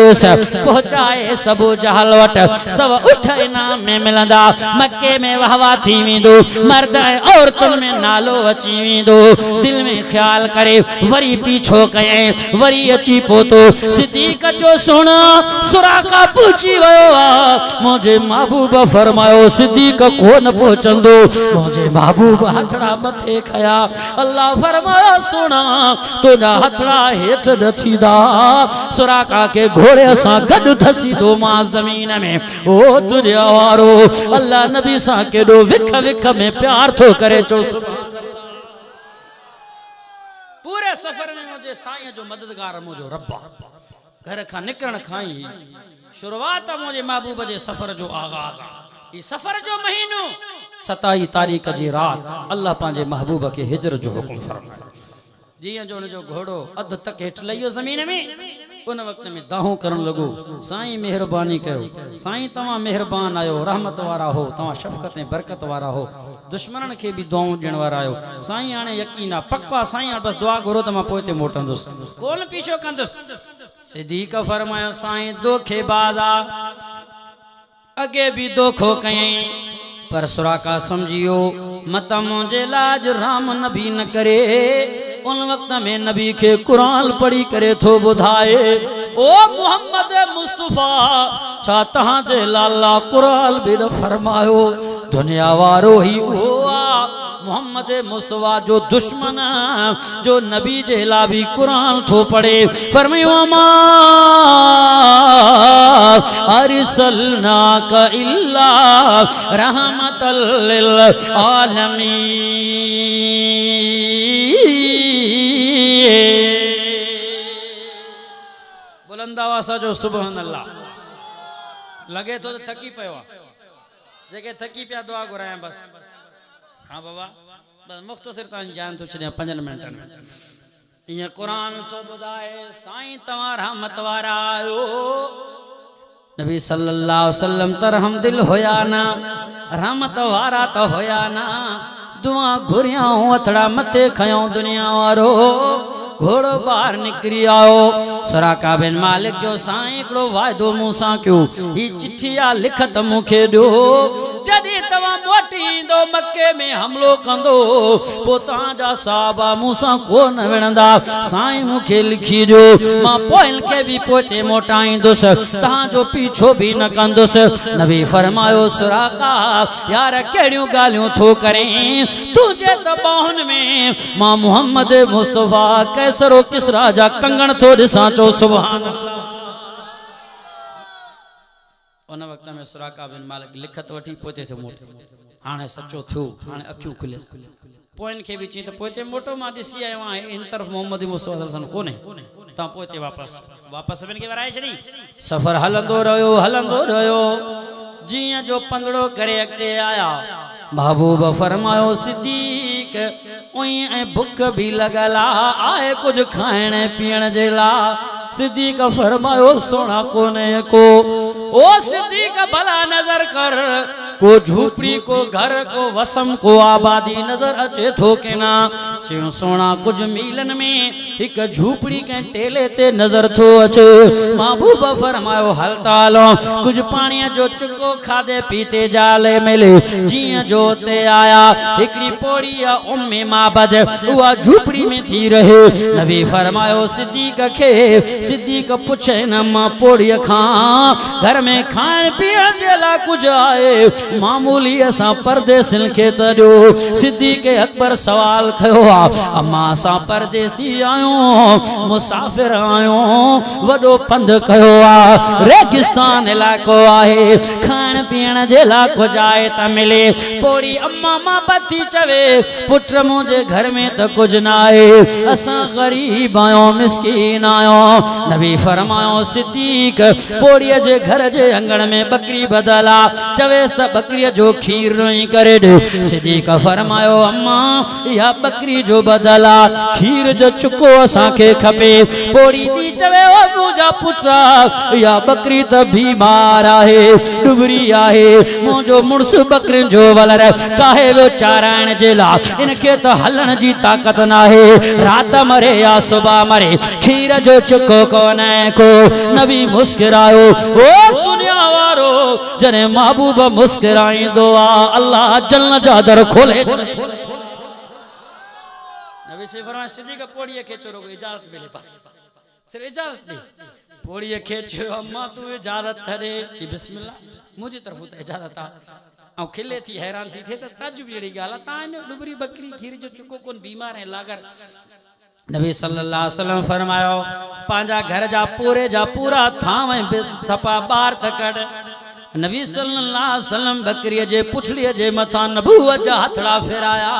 पहुंचाए सबो जहल वट। सब उठ इनाम में मिलंदा, मक्के में वाहवा थी वेंदो, मर्द ऐं औरतुनि में नालो अची वेंदो। दिल में ख्याल करे वरी पीछो कयईं, वरी अची पहुतो। सिद्दीक जो सुणा सुराका पहुची वयो आ। मुझे महबूब फरमायो सिद्दीक कोन पहुचंदो, मुझे महबूब हथड़ा मथे खया। अल्लाह फरमायो सुणा तुझा हथड़ा हेठ न थींदा, सुराका के घोड़े सां गॾु धसी दो मां जमीन में। ओ दुनिया वारो अल्लाह नबी सां केॾो विख विख में प्यार थो करे। चो पूरे सफर में मुझे साईं जो मददगार मुझो रब्बा, घर खां निकरण खां ही शुरुआत मुझे महबूब जे सफर जो आगाज। ई सफर जो महीनो 27 तारीख जी रात अल्लाह पांजे महबूब के हिजर जो हुकुम फरमायो। जियां जो उनजो घोड़ो अध तक हेठ लहियो जमीन में, उन वक्त में दाहो करण लगो, साईं मेहरबानी कयो, साईं तव्हां मेहरबान आयो, रहमत वारा हो, तव्हां शफकत ऐं बरकत वारा हो, दुश्मनन के भी दुआऊं ॾियण वारा आयो। साईं हाणे यकीन आहे पक्का साईं बस दुआ घुरो त मां पोइते मोटंदुसि, कोन पीछो कंदुसि। सिद्दीक फरमायो साईं दोखे बाज़ा अगे भी दोखो कयईं, पर सुराका समझियो मत मुझे लाज राम नबी न करे। उन वक्त में नबी के कुरान पढ़ी करे थो बुधाए, ओ मोहम्मद मुस्तफा छा तहां जे लाला कुरान भी न फरमायो। दुनिया वारो ही हुआ मोहम्मद मुस्तफा जो दुश्मन जो नबी जे ला भी कुरान थो पढ़े। फरमायो मा अरसलनाका इल्ला रहमतल लिल आलमीन। बुलंद आवाज़ जो सुभान अल्लाह। लगे तो थकी पियो जेके थकी पिया दुआ घुराया बस। हाँ बाबा बस मुख्तसर तां जान तो छॾियां 5 मिनटन में। ये कुरान तो बुधाए साईं तव्हां रहमत वारा आयो। नबी सल्लल्लाहु अलैहि वसल्लम त रहम दिल होया ना, रहमत वारा तो होया ना। दुआ घुरियाऊं अथड़ा मथे खयूं दुनिया वारो। घोड़ो बाहर निकरी आओ। सुराका बिन मालिक जो साईं हिकिड़ो वाइदो मूंसां कयो, ही चिठी आ लिखत मूंखे ॾियो, जॾहिं तव्हां मोटी ईंदो ईंदो मक्के में हमलो कंदो पोता जा साहबा मूसा कोन विणंदा साईं मुखे लिखी दो मां पोइल के भी पोते मोटाईंदुस ता जो पीछो भी न कंदुस नबी फरमायो सुराका यार केड़ियों गालियों थो करें तुझे तो बाहुन में मां मोहम्मद मुस्तफा कैसरो किस राजा कंगण थो दिसा चो सुभान उन वक्त में सुराका बिन मालिक लिखत वठी पोते थे मोट हाने सच्चो थियो हाने अखियूं खुले पोइन के भी ची तो पोते मोटो मां दिसी आयो आ इन तरफ मोहम्मद मुस्तफा सल्लल्लाहु अलैहि वसल्लम कोने ता पोते वापस बिन के वराए छड़ी सफर हलंदो रयो जिया जो पंदड़ो करे अगते आया महबूब फरमायो सिद्दीक ओई ए भूख भी लगला आए कुछ खाने पीण जेला सिद्दीक फरमायो सोना कोने को ओ सिद्दीक भला नजर कर को झूपड़ी को घर को वसम को आबादी नजर अचे थो के ना चयो सोना कुछ मीलन में एक झूपड़ी के टेले ते नजर थो अचे महबूब फरमायो हलता लो कुछ पानी जो चुको खादे पीते जाले मिले जिया जो ते आया एकरी पोड़ी या उम्मे माबद हुआ झूपड़ी में थी रहे नबी फरमायो सिद्दीक पूछे न मां पोड़ी खा घर में खाए पीण जेला कुछ आए मामूली असा परदेसिन के तजो सिद्दीक अकबर सवाल कयो अम्मा असा परदेसी आयो मुसाफिर आयो वडो पंध कयो रेगिस्तान इलाको आहे खाण पीण जेला कुछ आए त मिले पोड़ी अम्मा मां बती चवे पुत्र मुझे घर में तो कुछ ना आए असा गरीब आयो मिस्कीन आयो नबी फरमायो सिद्दीक पोड़ी जे घर जे अंगण में बकरी बदला चवेस त बकरी जो खीर रोई करे दे सिद्दीक फरमायो अम्मा या बकरी जो बदला खीर जो चुको असा के खपे पोड़ी दी चवे ओ मुजा पुछा या बकरी त बीमार आहे डुबरी आहे मुजो मुर्स बकरी जो वलर काहे वो चाराण जेला इनके तो हलन जी ताकत ना है रात मरे या सुबह मरे खीर जो चुको कोने को नबी मुस्कुरायो ओ दुनिया वारो जने महबूब मुस्कुराई दुआ अल्लाह जल्ल जादर खोले नबी से फरमाया सिद्दीक पोड़ी खेचो रोको इजाजत मिले बस सिर्फ इजाजत दे पोड़ी खेचो अम्मा तू इजाजत दे जी बिस्मिल्लाह मुझे तरफ तो इजाजत आ औ खिले थी हैरान थी थे तो ताजुब जड़ी गाला ता डुबरी बकरी खीर जो चुको कोन बीमार है लागर नबी सल्लल्लाहु अलैहि वसल्लम फरमायो पांजा घर जा पूरा थाम थपा बार तकड़ नबी सल्लल्लाहु अलैहि वसल्लम बकरी जे पुछड़ी जे मथा नबूवत जा हथड़ा फेराया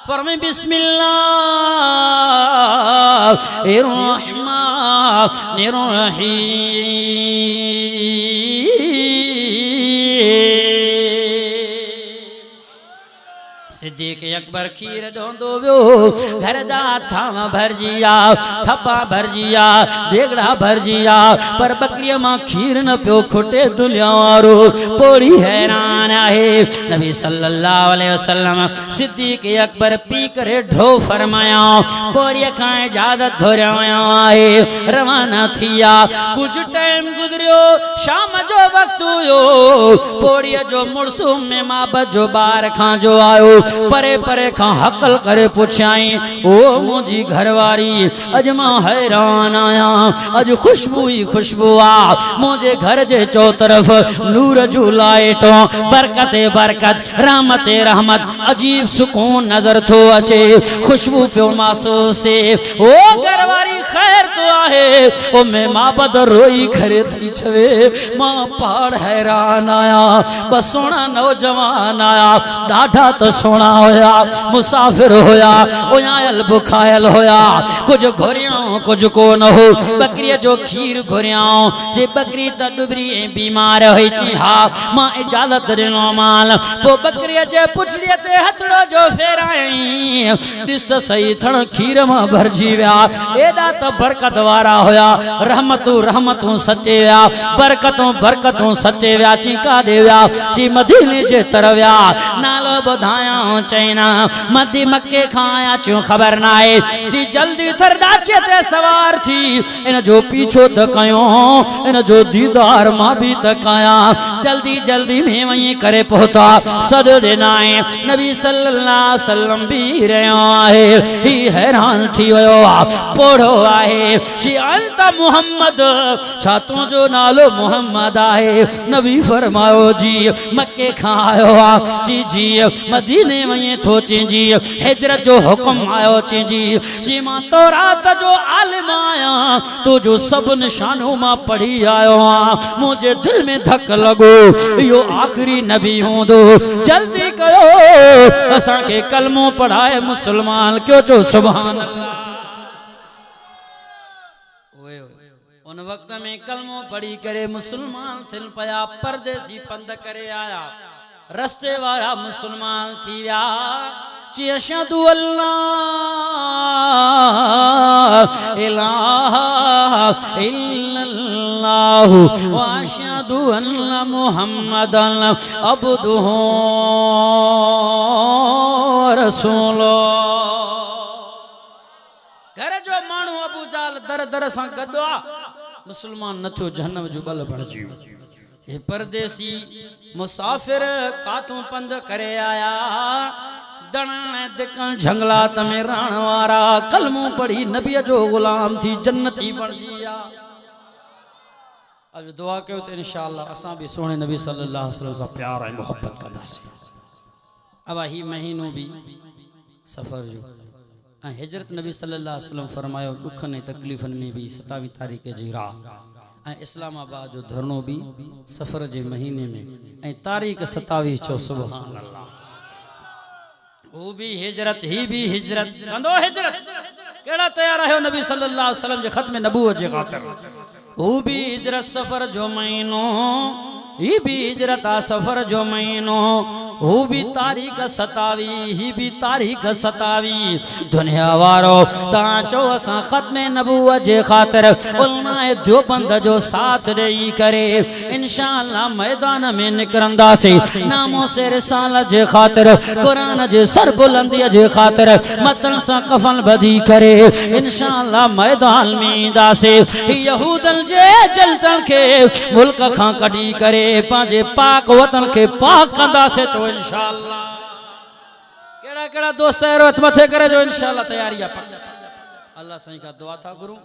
फरमाए बिस्मिल्लाहिर रहमानिर रहीम सिद्दीक अकबर खीर दोंदो व्यो घर जा थाम भरजिया थपा भरजिया देगड़ा भरजिया पर बकरिया मां खीर न पियो खुटे दुनिया वारो पोड़ी हैरान आहे नबी सल्लल्लाहु अलैहि वसल्लम सिद्दीक अकबर पी करे ढो फरमाया पोड़ी का इजाजत धोरिया आहे रवाना थिया कुछ टाइम गुजरियो शाम जो वक्त हुयो पोड़ी जो मुर्सु में मां बजो बार खां जो आयो परे परे का हकल करे पुछाई ओ मुझी घरवारी अज मां हैरान आया अज खुशबू ही खुशबू आ मुझे घर जे चौ तरफ नूर जो लाइट बरकते बरकत रहमते रहमत अजीब सुकून नजर थो अचे खुशबू पियो महसूस से ओ घरवारी खैर तो आहे ओ मैं मां बद रोई खरे थी छवे मां पहाड़ हैरान आया बस सोना नौजवान आया डाढ़ा तो सोना होया मुसाफिर होया ओयाल बुखायल होया कुछ घोरियां कुछ को न हो बकरी जो खीर घोरियां जे बकरी त डुबरी बीमार होई छी हा मां इजाजत दिनो माल तो बकरी जे पुछड़ी ते हथड़ो जो फेराई दिस सही थण खीर मां भरजी व्या एदा तो बरकत वारा होया रहमतू सचे व्या बरकतों सचे व्या ची का देव्या ची मदीने जे तरव्या नालो बधाया चैना मदी मक्के खाया चो खबर ना है जी जल्दी थर डाचे ते सवार थी इन जो पीछो त कयो इन जो दीदार मां भी त कया जल्दी जल्दी में वही करे पहुता सद देनाए नबी सल्लल्लाहु अलैहि वसल्लम भी रहो आहे ही हैरान थी वयो पोड़ो आहे जी अंत मोहम्मद छा तुझो नालो मोहम्मद आहे नबी फरमायो जी मक्के खां आयो जी जी मदीने वही थो जी हिजरत जो हुक्म आयो जी मां तौरात जो आलिम आया तो जो सब निशानों मां पढ़ी आयो मुझे दिल में धक लगो यो आखिरी नबी हूंदो जल्दी कयो असा के कलमो पढ़ाए मुसलमान क्यों जो सुभान अल्लाह उन वक्त में कलमो पढ़ी करे मुसलमान थिल पया परदेसी पंध करे आया रस्ते वाला मुसलमान थी व्या जी अशहदु अल्लाह इलाहा इल्लल्लाहु व अशहदु अन्ना मुहम्मदन अब्दुहु रसूलुहु घर जो मानू अबू जाल दर दर सां गदवा मुसलमान न थियो जहन्नम जो बल बणजी ये परदेसी मुसाफिर कातों पंध करे आया दणाने दिकन जंगलात में रहण वारा कलमो पढ़ी नबी जो गुलाम थी जन्नती बन जिया अब दुआ कयो तो इंशाअल्लाह असा भी सोने नबी सल्लल्लाहु अलैहि वसल्लम से प्यार है मोहब्बत कंदासी अब ही महीनो भी सफर जो हिजरत नबी सल्लल्लाहु अलैहि वसल्लम फरमायो दुखन ने तकलीफन में भी 27 तारीख जी राह इस्लामाबाद जो धरनो भी सफर जे महीने में तारीख 27 चो सुभान अल्लाह वो भी हिजरत ही भी हिजरत कंदो हिजरत केड़ा तैयार है नबी सल्लल्लाहु अलैहि वसल्लम जे खत्म नबूवत जे खातिर वो भी हिजरत सफर जो महीनो ही भी हिजरत सफर जो महीनो वो भी तारीख 27 ही भी तारीख 27 दुनिया वारो ता चो असा खत्म नबूवत जे खातिर उलमाए देवबंद जो साथ देई करे इंशाअल्लाह मैदान में निकरंदा से नामों से रिसालत जे खातिर कुरान जे सर बुलंदी जे खातिर मतन सा कफन बधी करे इंशाअल्लाह मैदान में दा से यहूदन जे जलतन के मुल्क खां कडी करे पांजे पाक वतन के पाक कंदा से चो इंशाअल्लाह केड़ा केड़ा दोस्त रोत मथे करे जो इंशाअल्लाह तैयारियां पर अल्लाह सही का दुआ था गुरु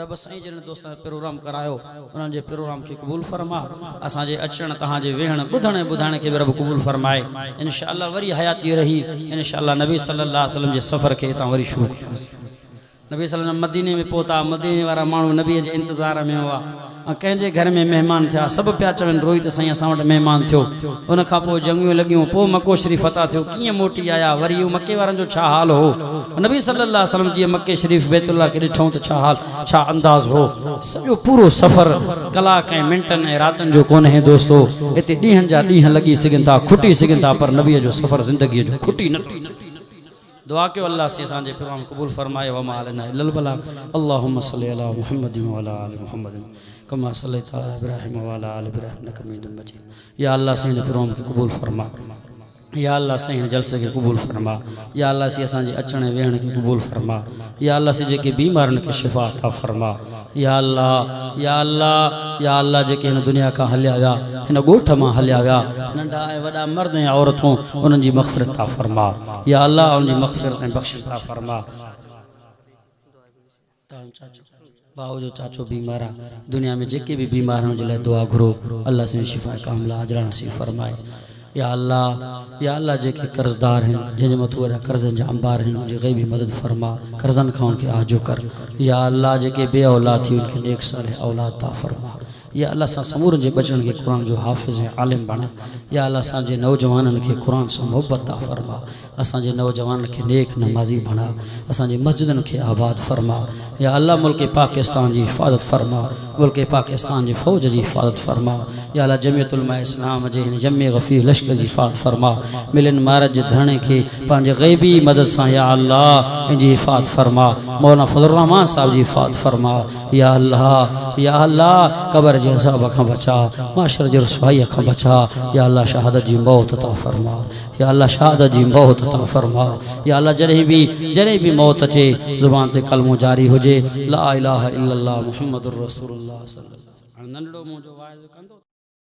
रब सही जिन दोस्त प्रोग्राम करायो उन जे प्रोग्राम के कबूल फरमा असा जे अचण तहां जे वेहण बुधणे बुधाणे के रब कबूल फरमाए इंशाअल्लाह वरी हयाती रही इंशाअल्लाह नबी सल्लल्लाहु अलैहि वसल्लम जे सफर के ता वरी शुरू नबी सल्लल्लाहु अलैहि वसल्लम मदीने में पहुता मदीने वाला मानू नबी जे इंतजार में हुआ कंहिंजे घर में मेहमान थिया सब पिया चवन रोहित साईं असां वटि मेहमान थियो उन खां पोइ जंगियूं लॻियूं पोइ मको शरीफ़ फतह थियो कीअं मोटी आया वरी मके वारनि जो छा हाल हो नबी सल्लल्लाहु अलैहि वसल्लम जीअं मके शरीफ़ बैतुल्लाह खे ॾिठऊं त छा हाल छा अंदाज़ हो सॼो पूरो सफ़र कलाक ऐं मिंटनि ऐं रातनि जो कोन है दोस्तो हिते ॾींहंनि जा ॾींहं लॻी सघनि था खुटी सघनि था पर नबीअ जो सफ़र ज़िंदगीअ जो खुटी न दुआ के अल्लाह से असांजे प्रोग्राम कबूल फरमाए वमा अलैना इल्लल बलाग अल्लाहुम्मा सल्लि अला मुहम्मद व अला आलि मुहम्मद कमा सल्लैता अला इब्राहिम व अला आलि इब्राहिम इन्नका हमीदुम मजीद या अल्लाह से प्रोग्राम के कबूल फरमा या अल्लाह से जलसे के कबूल फरमा या अल्लाह से असांजे अचण वेहण के कबूल फरमा या अल्लाह से जेके बीमारन के शिफा अता फरमा या अल्लाह या अल्लाह या अल्लाह जेके इन दुनिया का हलिया विया इन गोठ मां हलिया विया नंढा ऐं वॾा मर्द ऐं औरतूं उन्हनि जी मग़फ़िरत अता फरमा या अल्लाह उन जी मग़फ़िरत ऐं बख़्शिश अता फरमा बाऊ जो चाचो बीमार आहे दुनिया में जेके भी बीमार हुन जे लाइ दुआ घुरो अल्लाह से शिफा कामिला अजर नसीब फरमाए या अल्लाह जेके कर्जदार हैं जिन मथो वॾा कर्ज़नि जा अंबार हैं उनजी ग़ैबी मदद फरमा कर्ज़नि खां उनखे आजो कर या अल्लाह जेके बे औलाद थी उनखे नेक सालिह औलाद अता फरमा या अल्लाह सां समूरनि जे बचड़नि खे क़ुरान जो हाफ़िज़ ऐं आलिम बणा या अल्लाह असांजे नौजवाननि खे क़ुरान सां मोहब्बत अता फरमा असांजे नौजवाननि खे नेक नमाज़ी बणा असांजे मस्जिदनि खे आबाद फरमा या अल्लाह मुल्क पाकिस्तान जी हिफ़ाज़त फरमा मुल्क पाकिस्तान जी फ़ौज जी हिफ़ाज़त फरमा या अल्लाह जमियत उलमा इस्लाम जे हिन जमे गफ़ीर लश्कर जी हिफ़ाज़त फरमा मिलन महाराज जे धरणे खे पंहिंजे ग़ैबी मदद सां या अल्लाह इन जी हिफ़ाज़त फरमा मौलाना फज़लुर रहमान साहब जी हिफ़ाज़त फरमा या अल्लाह कबर जे अज़ाब खां बचा, माशर जे रुसवाई खां बचा। या अल्लाह शहादत जी मौत अता फरमा, या अल्लाह शहादत जी मौत अता फरमा। या अल्लाह जॾहिं भी मौत अचे ज़ुबान ते कलमो जारी हुजे ला इलाहा इल्लल्लाह मुहम्मदुर रसूलुल्लाह सल्लल्लाहु अलैहि वसल्लम। नंढड़ो मुंहिंजो वाइज़ कंदो।